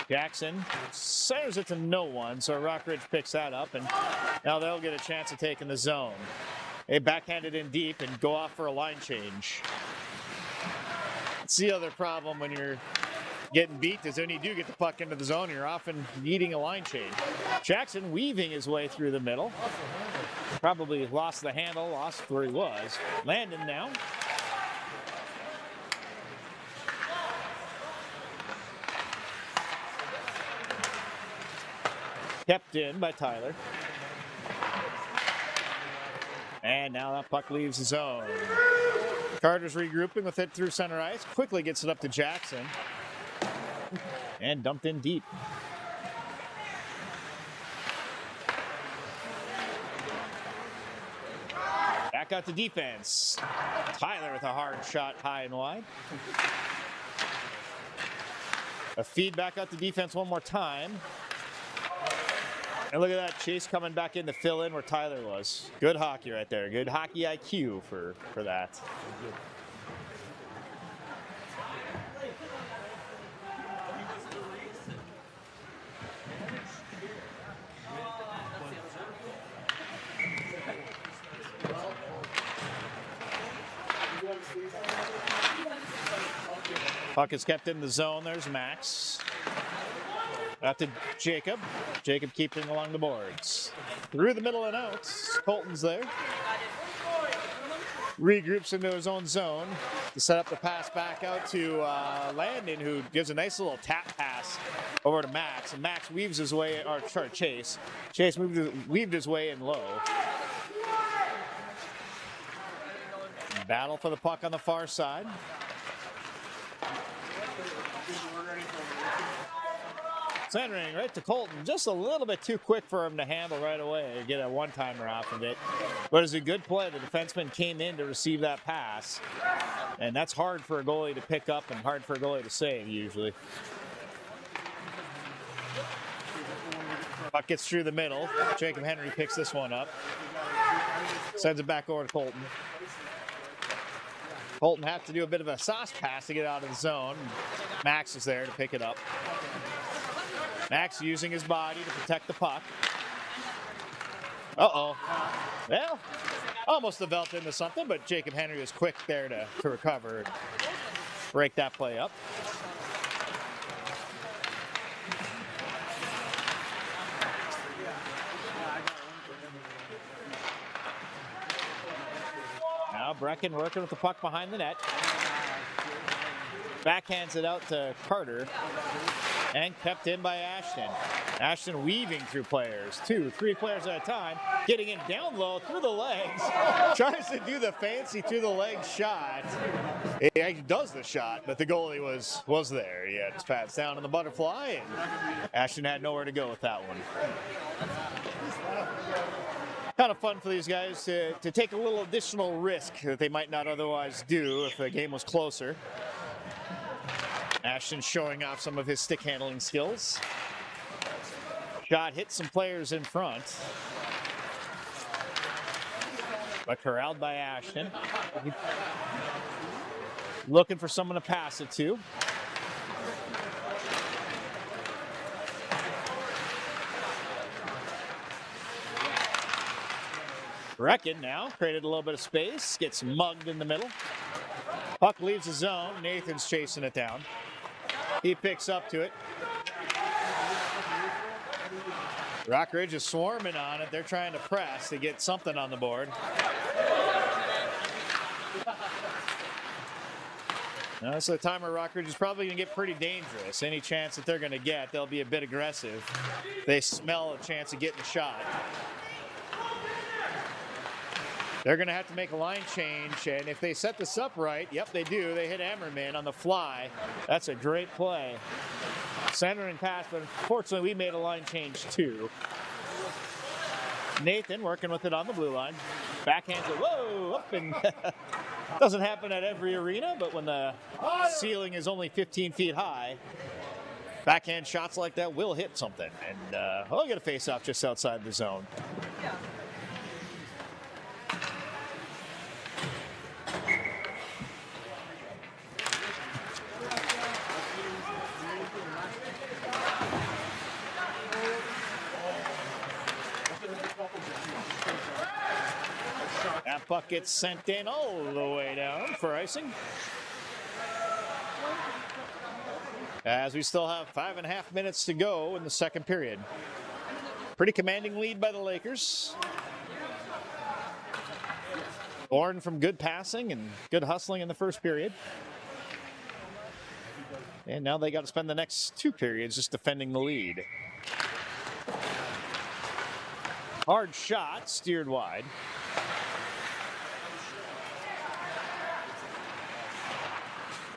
Jackson centers it to no one, so Rock Ridge picks that up, and now they'll get a chance of taking the zone. They backhand it in deep and go off for a line change. That's the other problem when you're getting beat is when you do get the puck into the zone, you're often needing a line change. Jackson weaving his way through the middle. Probably lost the handle, lost where he was. Landon now. Kept in by Tyler. And now that puck leaves the zone. Carter's regrouping with it through center ice. Quickly gets it up to Jackson. And dumped in deep. Back out to defense. Tyler with a hard shot high and wide. A feed back out to defense one more time. And look at that, Chase coming back in to fill in where Tyler was. Good hockey right there. Good hockey IQ for that. Puck is kept in the zone. There's Max. Out to Jacob. Jacob keeping along the boards. Through the middle and out. Colton's there. Regroups into his own zone to set up the pass back out to Landon, who gives a nice little tap pass over to Max. And Max weaves his way, or sorry, Chase. Chase weaved his way in low. Battle for the puck on the far side. Centering right to Colton, just a little bit too quick for him to handle right away, get a one-timer off of it. But it's a good play. The defenseman came in to receive that pass, and that's hard for a goalie to pick up and hard for a goalie to save usually. Puck gets through the middle. Jacob Henry picks this one up. Sends it back over to Colton. Colton has to do a bit of a sauce pass to get out of the zone. Max is there to pick it up. Max using his body to protect the puck. Uh-oh. Well, almost developed into something, but Jacob Henry was quick there to recover and break that play up. Now Brecken working with the puck behind the net. Backhands it out to Carter. And kept in by Ashton. Ashton weaving through players. 2, 3 players at a time. Getting in down low through the legs. Tries to do the fancy through the legs shot. He actually does the shot, but the goalie was there. He had his pads down on the butterfly, and Ashton had nowhere to go with that one. Kind of fun for these guys to take a little additional risk that they might not otherwise do if the game was closer. Ashton showing off some of his stick handling skills. Shot hit some players in front. But corralled by Ashton. Looking for someone to pass it to. Brecken now created a little bit of space, gets mugged in the middle. Puck leaves the zone. Nathan's chasing it down. He picks up to it. Rock Ridge is swarming on it. They're trying to press to get something on the board. Now, this is a time where Rock Ridge is probably going to get pretty dangerous. Any chance that they're going to get, they'll be a bit aggressive. They smell a chance of getting shot. They're going to have to make a line change, and if they set this up right, yep, they do. They hit Emmerman on the fly. That's a great play. Centering pass, but unfortunately, we made a line change too. Nathan working with it on the blue line. Backhands it, whoa, up and doesn't happen at every arena, but when the ceiling is only 15 feet high, backhand shots like that will hit something. And we'll get a face-off just outside the zone. Yeah. That puck gets sent in all the way down for icing. As we still have 5.5 minutes to go in the second period. Pretty commanding lead by the Lakers. Born from good passing and good hustling in the first period. And now they got to spend the next 2 periods just defending the lead. Hard shot, steered wide.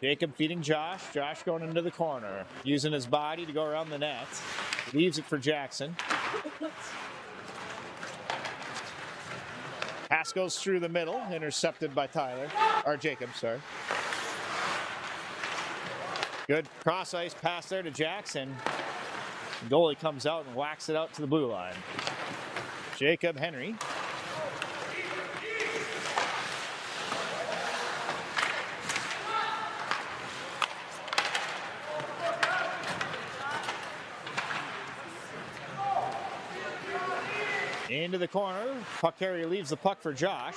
Jacob feeding Josh. Josh going into the corner. Using his body to go around the net. Leaves it for Jackson. Pass goes through the middle. Intercepted by Tyler. Or Jacob, sorry. Good cross ice pass there to Jackson. The goalie comes out and whacks it out to the blue line. Jacob Henry. Into the corner. Puck carrier leaves the puck for Josh.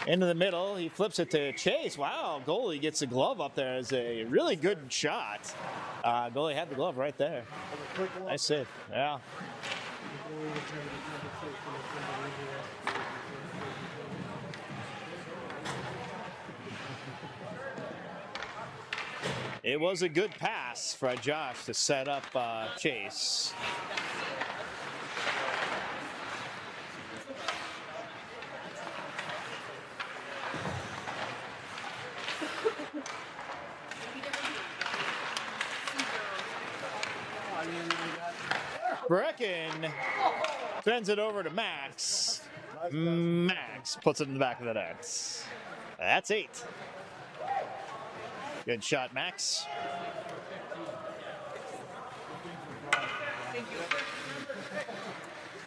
Into the middle. He flips it to Chase. Wow, goalie gets a glove up there as a really good shot. Goalie had the glove right there. Nice save. Yeah. It was a good pass for Josh to set up Chase. Brecken sends it over to Max. Max puts it in the back of the net. That's 8. Good shot, Max. Thank you.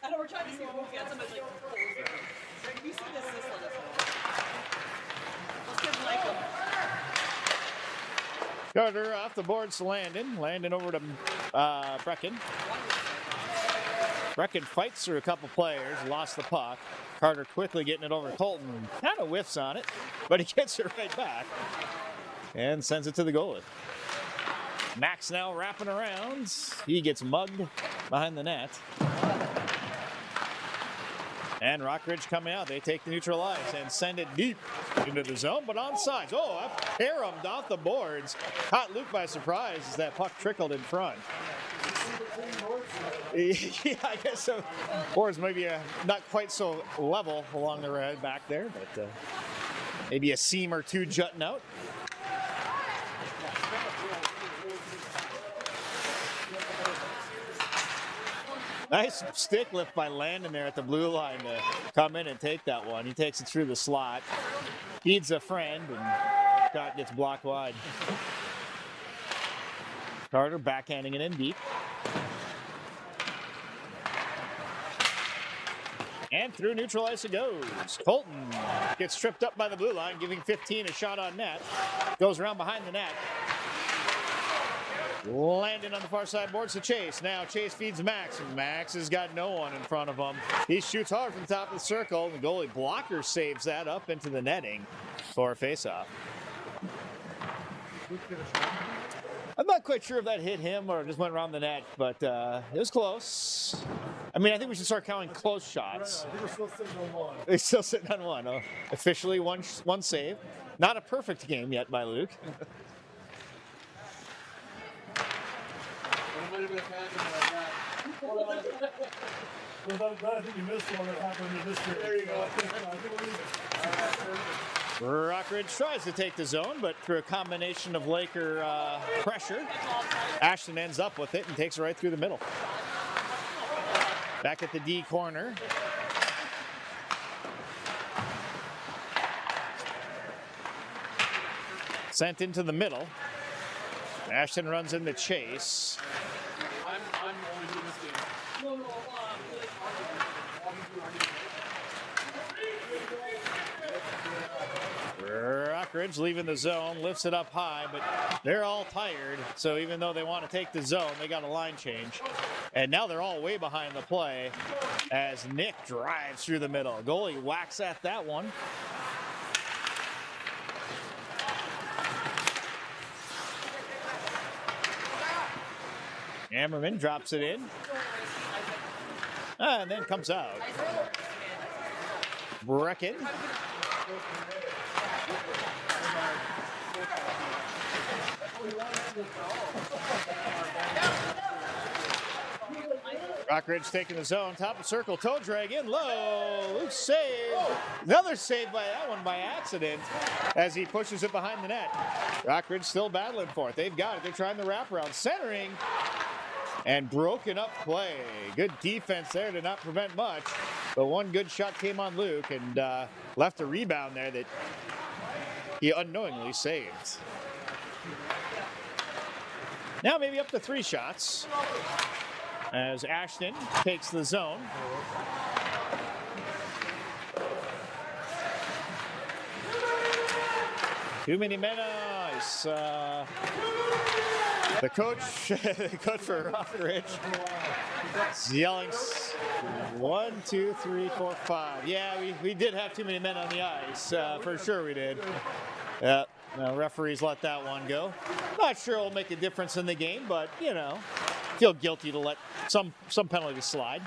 I know we're trying to see if we got somebody like if you see this, let us know. Let's give Mike a Carter off the boards to Landon. Landon over to Brecken. Brecken fights through a couple players, lost the puck. Carter quickly getting it over to Colton. Kind of whiffs on it, but he gets it right back and sends it to the goalie. Max now wrapping around. He gets mugged behind the net. And Rock Ridge coming out. They take the neutral ice and send it deep into the zone, but onside. Oh, that caromed off the boards. Caught Luke by surprise as that puck trickled in front. Yeah, I guess so. Boards maybe not quite so level along the red back there, but maybe a seam or two jutting out. Nice stick lift by Landon there at the blue line to come in and take that one. He takes it through the slot, feeds a friend, and shot gets blocked wide. Carter backhanding it in deep. And through neutral ice it goes. Colton gets tripped up by the blue line, giving 15 a shot on net. Goes around behind the net. Landon on the far side boards to Chase. Now Chase feeds Max. Max has got no one in front of him. He shoots hard from the top of the circle. The goalie blocker saves that up into the netting for a faceoff. I'm not quite sure if that hit him or just went around the net, but it was close. I mean, I think we should start counting close shots. I think we're still sitting on one. They're still sitting on one. Officially one save. Not a perfect game yet by Luke. I think you missed one that happened in this game. There you go. Rock Ridge tries to take the zone, but through a combination of Laker pressure, Ashton ends up with it and takes it right through the middle. Back at the D corner. Sent into the middle. Ashton runs in the chase. I'm only doing this game. Rock Ridge leaving the zone, lifts it up high, but they're all tired. So even though they want to take the zone, they got a line change. And now they're all way behind the play as Nick drives through the middle. Goalie whacks at that one. Ammerman drops it in. And then comes out. Brecken. Rock Ridge taking the zone, top of circle, toe drag in low, Luke save. Another save by that one by accident as he pushes it behind the net. Rock Ridge still battling for it. They've got it. They're trying the wraparound, centering, and broken up play. Good defense there to not prevent much, but one good shot came on Luke and left a rebound there that he unknowingly saved. Now maybe up to 3 shots as Ashton takes the zone. Too many men on ice. The coach for Rock Ridge is yelling 1, 2, 3, 4, 5. Yeah, we did have too many men on the ice. For sure we did. Yeah, referees let that one go. Not sure it'll make a difference in the game, but, you know, feel guilty to let some penalties slide.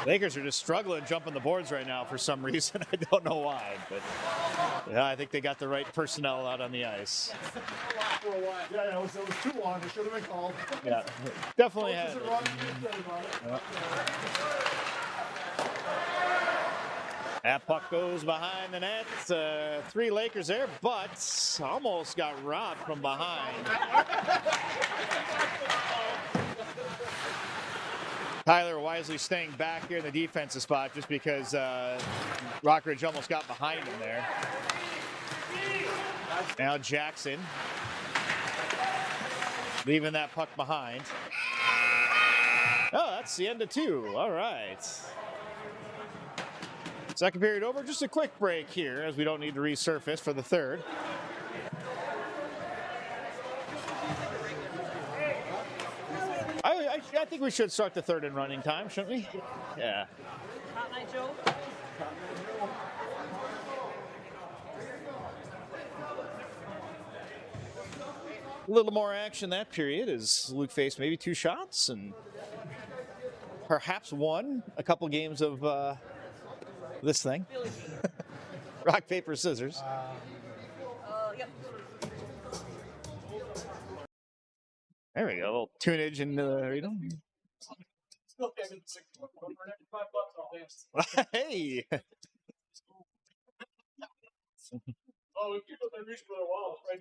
Lakers are just struggling jumping the boards right now for some reason. I don't know why, but yeah, I think they got the right personnel out on the ice. Yeah, it was too long. It should have been called. Yeah, definitely had it. That puck goes behind the net. 3 Lakers there, but almost got robbed from behind. Tyler wisely staying back here in the defensive spot just because Rock Ridge almost got behind him there. Now Jackson leaving that puck behind. Oh, that's the end of 2. All right. Second period over. Just a quick break here as we don't need to resurface for the third. I think we should start the third in running time, shouldn't we? Yeah. Hot night, Joe. A little more action that period as Luke faced maybe 2 shots and perhaps won a couple games of this thing. Rock, paper, scissors. Yep. There we go. A little tunage in the arena. Hey. Oh, if people reach for the wall, right?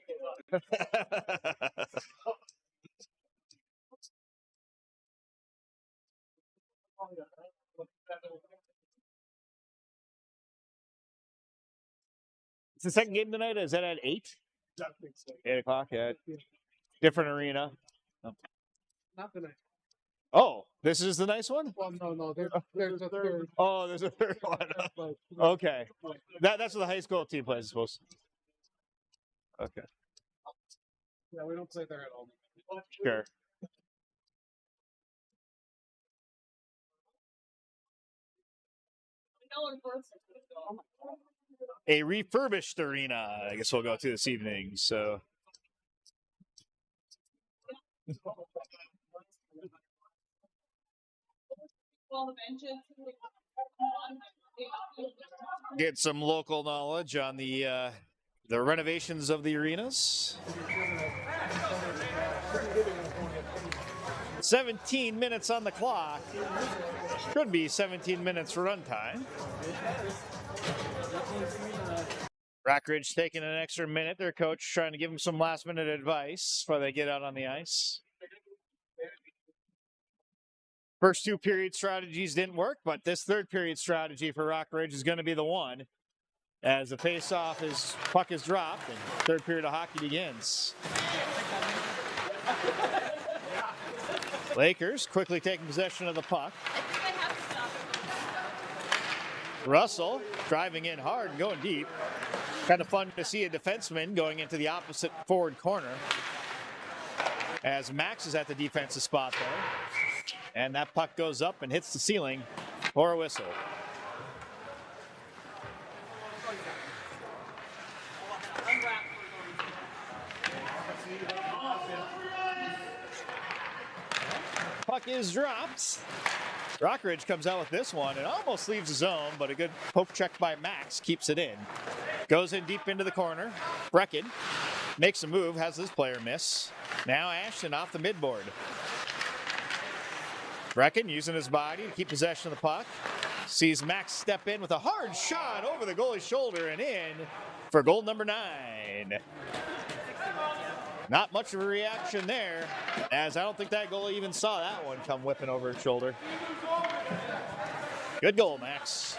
It's the second game tonight. Is that at 8? I think so. 8 o'clock. Yeah. Different arena. Not tonight. Oh, this is the nice one. Well, no. There's a third. Oh, there's a third one. Okay, that's what the high school team plays, I suppose. Okay, Yeah, we don't play there at all. sure. A refurbished arena, I guess we'll go to this evening. So get some local knowledge on the renovations of the arenas. 17 minutes on the clock. Could be 17 minutes for runtime. Rock Ridge taking an extra minute. Their coach trying to give them some last-minute advice before they get out on the ice. First two period strategies didn't work, but this third period strategy for Rock Ridge is going to be the one. As the face-off puck is dropped and third period of hockey begins. Lakers quickly taking possession of the puck. Russell driving in hard and going deep. Kind of fun to see a defenseman going into the opposite forward corner. As Max is at the defensive spot there. And that puck goes up and hits the ceiling for a whistle. Puck is dropped. Rock Ridge comes out with this one and almost leaves the zone, but a good poke check by Max keeps it in. Goes in deep into the corner. Brecken makes a move, has his player miss. Now Ashton off the midboard. Brecken using his body to keep possession of the puck. Sees Max step in with a hard shot over the goalie's shoulder and in for goal number 9. Not much of a reaction there, as I don't think that goalie even saw that one come whipping over his shoulder. Good goal, Max.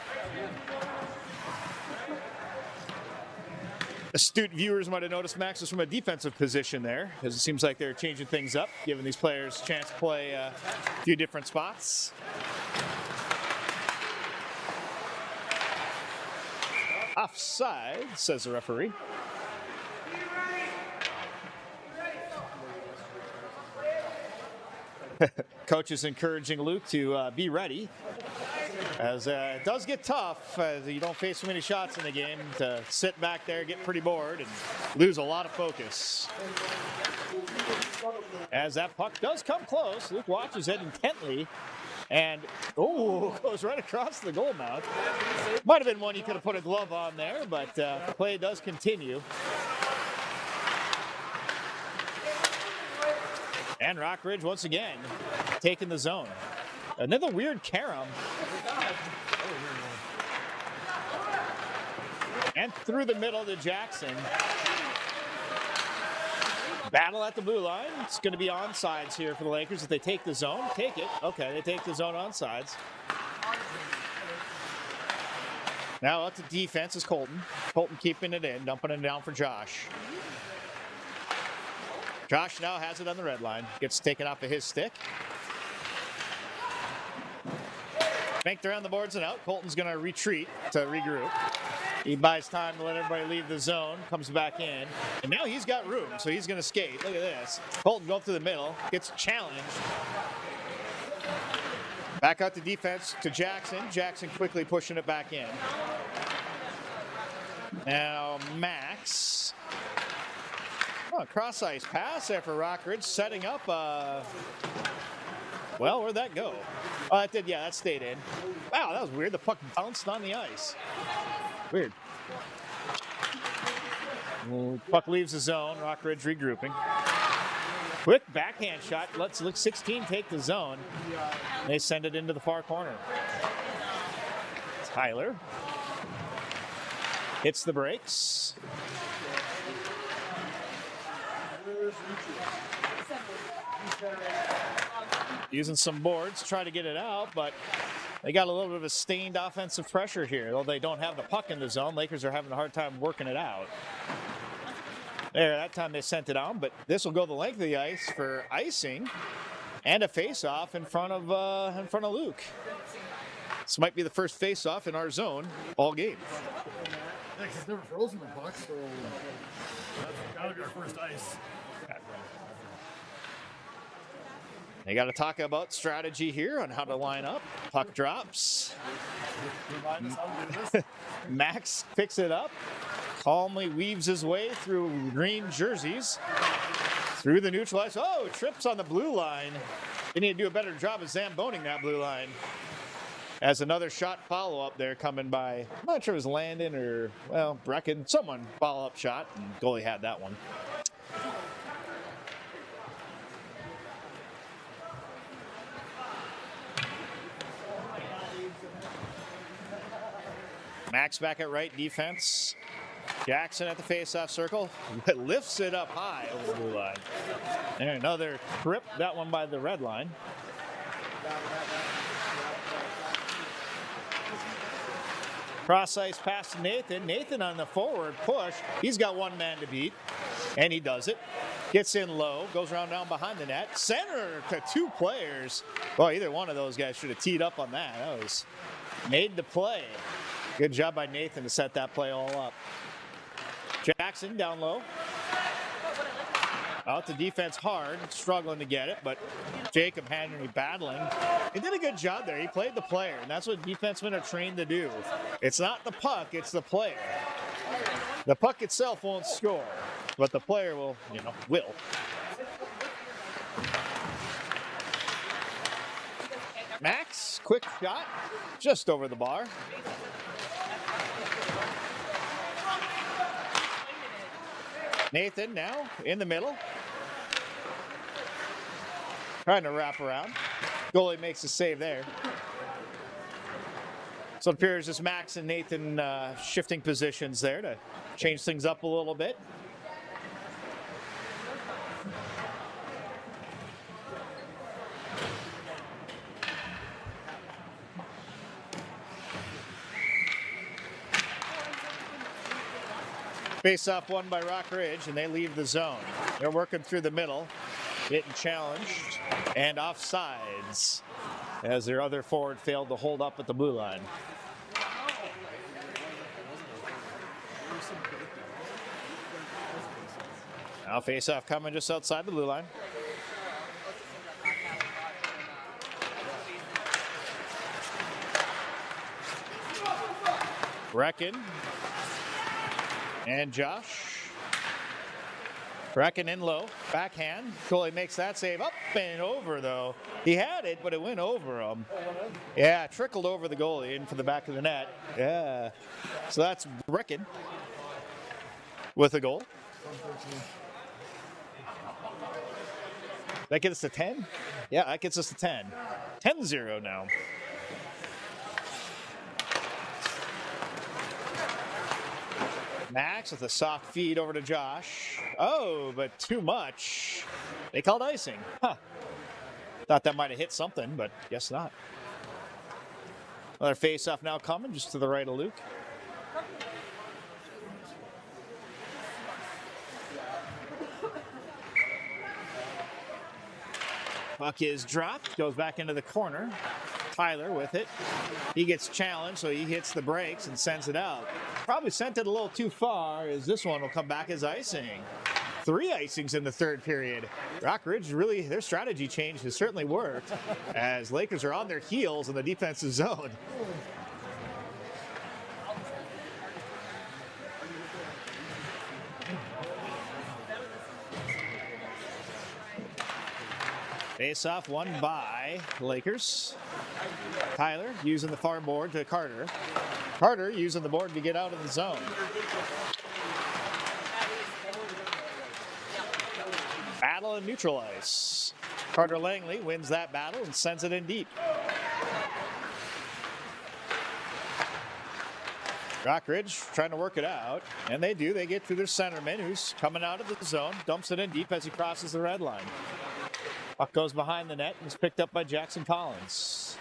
Astute viewers might have noticed Max was from a defensive position there, because it seems like they're changing things up, giving these players a chance to play a few different spots. Offside, says the referee. Coach is encouraging Luke to be ready, as it does get tough as you don't face so many shots in the game to sit back there, get pretty bored, and lose a lot of focus. As that puck does come close, Luke watches it intently, and goes right across the goal mouth. Might have been one you could have put a glove on there, but the play does continue. And Rock Ridge once again taking the zone. Another weird carom. And through the middle to Jackson. Battle at the blue line. It's going to be onside here for the Lakers if they take the zone. Take it. Okay, they take the zone onside. Now up to defense is Colton. Colton keeping it in, dumping it down for Josh. Josh now has it on the red line. Gets taken off of his stick. Banked around the boards and out. Colton's going to retreat to regroup. He buys time to let everybody leave the zone. Comes back in. And now he's got room, so he's going to skate. Look at this. Colton going through the middle. Gets challenged. Back out to defense to Jackson. Jackson quickly pushing it back in. Now Max. Oh, cross ice pass there for Rock Ridge, setting up. Well, where'd that go? Oh, that did. Yeah, that stayed in. Wow, that was weird. The puck bounced on the ice. Weird. Puck leaves the zone. Rock Ridge regrouping. Quick backhand shot. Let's look. 16 take the zone. They send it into the far corner. Tyler hits the brakes. using some boards to try to get it out, but they got a little bit of a stained offensive pressure here. Though they don't have the puck in the zone, Lakers are having a hard time working it out. There, that time they sent it on, but this will go the length of the ice for icing and a face-off in front of Luke. This might be the first face-off in our zone all game. Yeah, 'cause he's never frozen the puck, so That's gotta be our first ice. They got to talk about strategy here on how to line up. Puck drops. Remind us how to do this. Max picks it up, calmly weaves his way through green jerseys, through the neutral ice. Oh, trips on the blue line. They need to do a better job of zamboning that blue line. As another shot follow-up there coming by, I'm not sure it was Landon or, well, Brecken. Someone follow-up shot, and goalie had that one. Max back at right defense. Jackson at the face-off circle. Lifts it up high over the blue line. And another trip, that one by the red line. Cross ice pass to Nathan. Nathan on the forward push. He's got one man to beat, and he does it. Gets in low, goes around down behind the net. Center to two players. Well, either one of those guys should have teed up on that. That was made to play. Good job by Nathan to set that play all up. Jackson down low. Out to defense hard, struggling to get it, but Jacob Henry battling. He did a good job there. He played the player, and that's what defensemen are trained to do. It's not the puck, it's the player. The puck itself won't score, but the player will. Max, quick shot, just over the bar. Nathan now in the middle. Trying to wrap around. Goalie makes a save there. So it appears just Max and Nathan shifting positions there to change things up a little bit. Face-off won by Rock Ridge, and they leave the zone. They're working through the middle, getting challenged, and offsides, as their other forward failed to hold up at the blue line. Now face-off coming just outside the blue line. Brecken and Josh. Brecken in low, backhand. Goalie makes that save up and over though. He had it, but it went over him. Yeah, trickled over the goalie in for the back of the net. Yeah. So that's Brecken with a goal. That gets us to 10? Yeah, that gets us to 10. 10-0 now. Max with a soft feed over to Josh. Oh, but too much. They called icing. Huh. Thought that might have hit something, but guess not. Another face-off now coming just to the right of Luke. Puck is dropped, goes back into the corner. Tyler with it. He gets challenged, so he hits the brakes and sends it out. Probably sent it a little too far, as this one will come back as icing. 3 icings in the third period. Rock Ridge, really, their strategy change has certainly worked, as Lakers are on their heels in the defensive zone. Face-off won by Lakers. Tyler using the far board to Carter. Carter using the board to get out of the zone. Battle in neutral ice. Carter Langley wins that battle and sends it in deep. Rock Ridge trying to work it out, and they do. They get through their centerman, who's coming out of the zone, dumps it in deep as he crosses the red line. Puck goes behind the net and is picked up by Jackson Collins.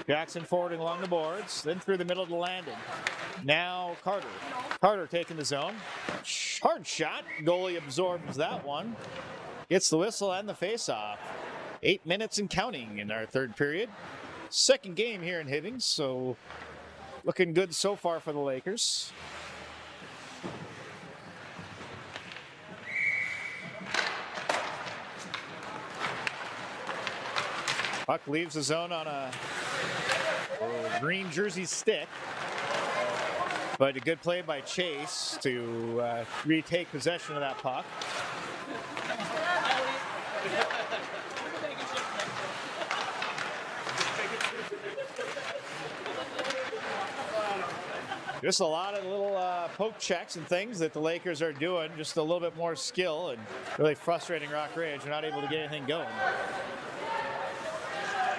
Jackson forwarding along the boards, then through the middle to Landon. Now Carter. Carter taking the zone. Hard shot. Goalie absorbs that one. Gets the whistle and the face-off. 8 minutes and counting in our third period. Second game here in Hibbing, so looking good so far for the Lakers. Puck leaves the zone on a green jersey stick. But a good play by Chase to retake possession of that puck. Just a lot of little poke checks and things that the Lakers are doing. Just a little bit more skill and really frustrating Rock Ridge. They're not able to get anything going.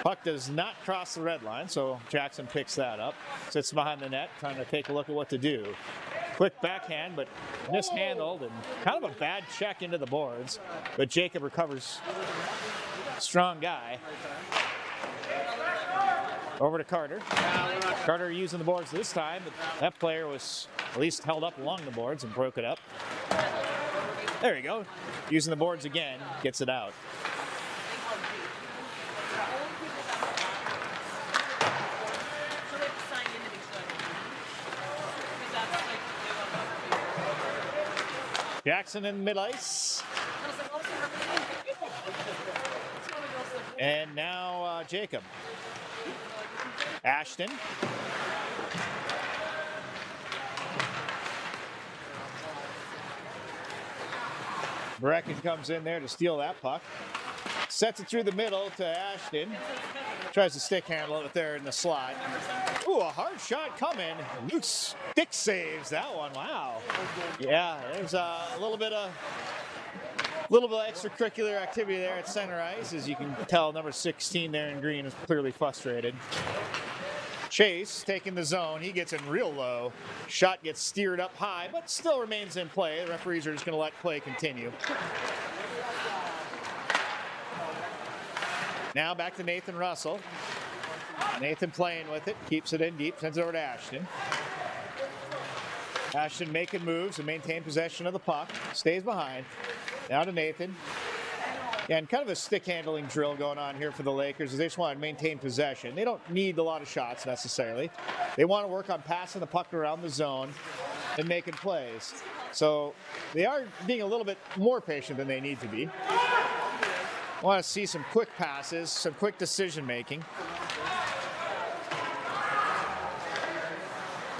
Puck does not cross the red line, so Jackson picks that up. Sits behind the net, trying to take a look at what to do. Quick backhand, but mishandled and kind of a bad check into the boards. But Jacob recovers. Strong guy. Over to Carter. Carter using the boards this time, but that player was at least held up along the boards and broke it up. There you go. Using the boards again, gets it out. Jackson in mid-ice. And now Jacob. Ashton. Brecken comes in there to steal that puck. Sets it through the middle to Ashton. Tries to stick handle it there in the slot. Ooh, a hard shot coming. Luke stick saves that one. Wow. Yeah, there's a little bit of extracurricular activity there at center ice. As you can tell, number 16 there in green is clearly frustrated. Chase taking the zone. He gets in real low. Shot gets steered up high, but still remains in play. The referees are just going to let play continue. Now back to Nathan Russell. Nathan playing with it, keeps it in deep, sends it over to Ashton. Ashton making moves to maintain possession of the puck, stays behind. Now to Nathan. And kind of a stick handling drill going on here for the Lakers as they just want to maintain possession. They don't need a lot of shots necessarily. They want to work on passing the puck around the zone and making plays. So they are being a little bit more patient than they need to be. Want to see some quick passes, some quick decision making.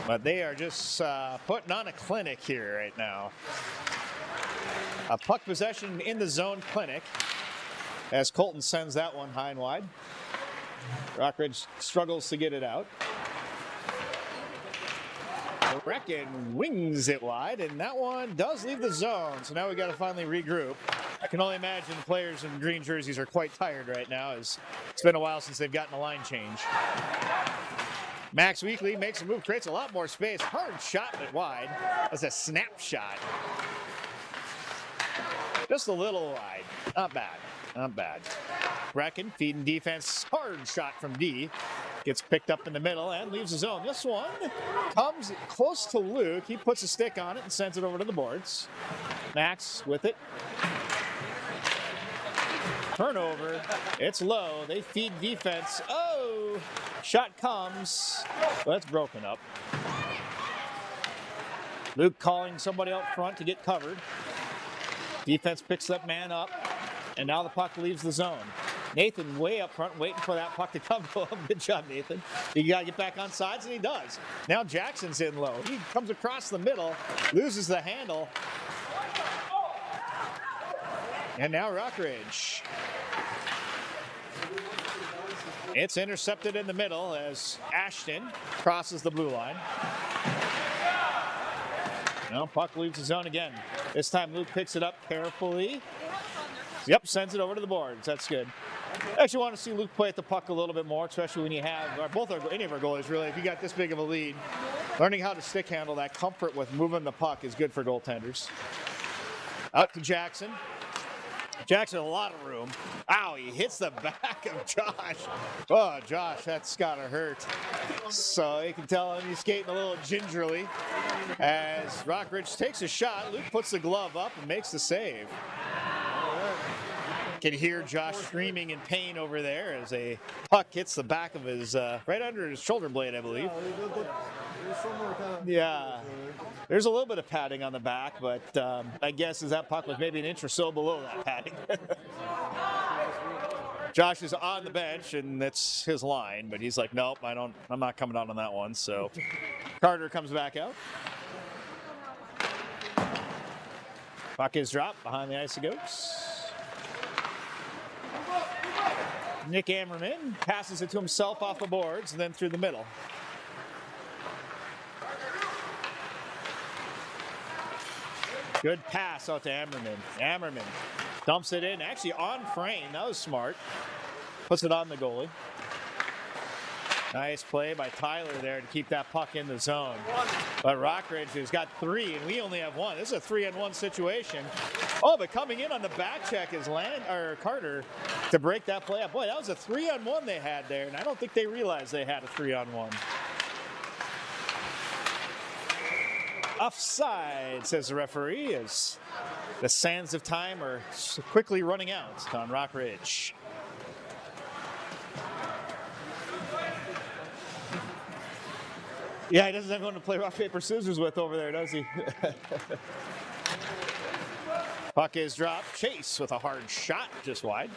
But they are just putting on a clinic here right now. A puck possession in the zone clinic as Colton sends that one high and wide. Rock Ridge struggles to get it out. Brecken wings it wide, and that one does leave the zone. So now we got to finally regroup. I can only imagine the players in green jerseys are quite tired right now, as it's been a while since they've gotten a line change. Max Weekly makes a move, creates a lot more space. Hard shot, but wide. That's a snapshot. Just a little wide. Not bad. Not bad. Brecken feeding defense. Hard shot from D. Gets picked up in the middle and leaves the zone. This one comes close to Luke. He puts a stick on it and sends it over to the boards. Max with it. Turnover. It's low. They feed defense. Oh! Shot comes. Well, that's broken up. Luke calling somebody out front to get covered. Defense picks that man up. And now the puck leaves the zone. Nathan way up front waiting for that puck to come to him. Good job, Nathan. You got to get back on sides, and he does. Now Jackson's in low. He comes across the middle, loses the handle. And now Rock Ridge. It's intercepted in the middle as Ashton crosses the blue line. Now puck leaves the zone again. This time Luke picks it up carefully. Yep, sends it over to the boards. That's good. I actually want to see Luke play at the puck a little bit more, especially when you have, any of our goalies really, if you got this big of a lead. Learning how to stick handle, that comfort with moving the puck is good for goaltenders. Out to Jackson. Jackson, a lot of room. Ow, he hits the back of Josh. Oh, Josh, that's gotta hurt. So you can tell him he's skating a little gingerly. As Rock Ridge takes a shot, Luke puts the glove up and makes the save. Can hear Josh screaming in pain over there as a puck hits the back of his, right under his shoulder blade, I believe. Yeah. There's a little bit of padding on the back, but I guess as that puck was maybe an inch or so below that padding. Josh is on the bench, and that's his line, but he's like, nope, I'm not coming out on that one. So Carter comes back out. Puck is dropped behind the ice it goes. Nick Ammerman passes it to himself off the boards and then through the middle. Good pass out to Ammerman. Ammerman dumps it in, actually on frame. That was smart. Puts it on the goalie. Nice play by Tyler there to keep that puck in the zone. But Rock Ridge has got 3, and we only have 1. This is a 3-on-1 situation. Oh, but coming in on the back check is Carter to break that play up. Boy, that was a 3-on-1 they had there, and I don't think they realized they had a 3-on-1. Offside, says the referee, as the sands of time are quickly running out on Rock Ridge. Yeah, he doesn't have anyone to play rock, paper, scissors with over there, does he? Puck is dropped. Chase with a hard shot, just wide.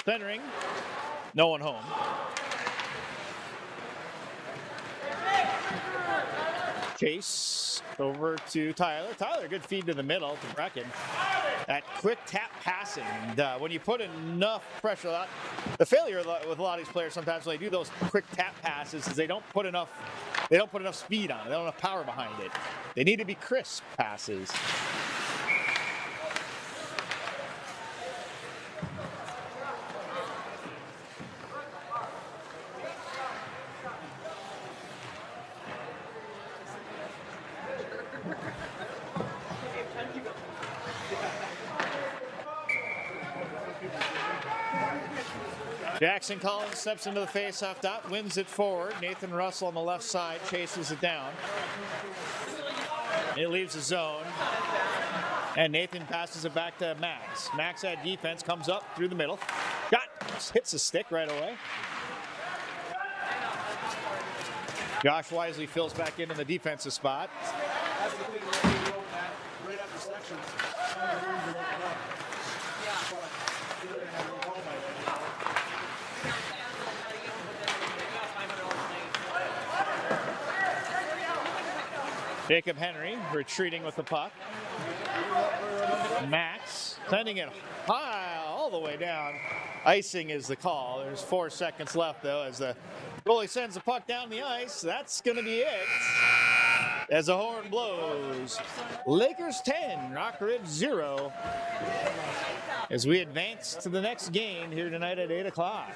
Centering. No one home. Chase over to Tyler. Tyler, good feed to the middle to Brecken. That quick tap passing. And when you put enough pressure, the failure with a lot of these players sometimes when they do those quick tap passes is they don't put enough speed on it. They don't have enough power behind it. They need to be crisp passes. Jackson Collins steps into the faceoff dot, wins it forward. Nathan Russell on the left side chases it down. It leaves the zone. And Nathan passes it back to Max. Max at defense, comes up through the middle. Hits the stick right away. Josh wisely fills back into the defensive spot. Jacob Henry retreating with the puck. Max sending it high all the way down. Icing is the call. There's 4 seconds left, though, as the goalie sends the puck down the ice. That's going to be it. As the horn blows. Lakers 10, Rock Ridge 0. As we advance to the next game here tonight at 8 o'clock.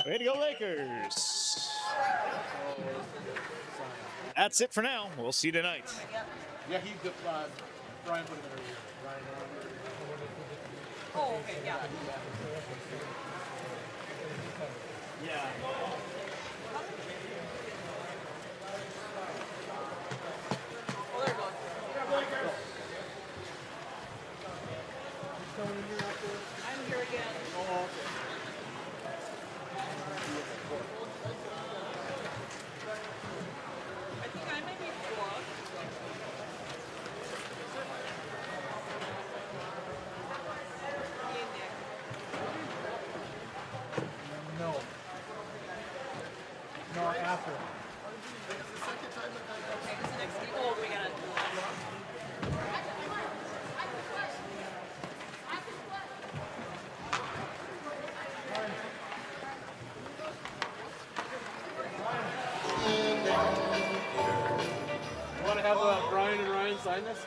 Way to go, Lakers. That's it for now. We'll see you tonight. Yeah, Brian put it in earlier. Oh, okay, yeah. Yeah. Oh, there it goes. I'm here again. Oh, okay. I think I might be blocked. No, after. Okay, what's the next game? Oh, we gotta. Want to have Brian and Ryan sign this?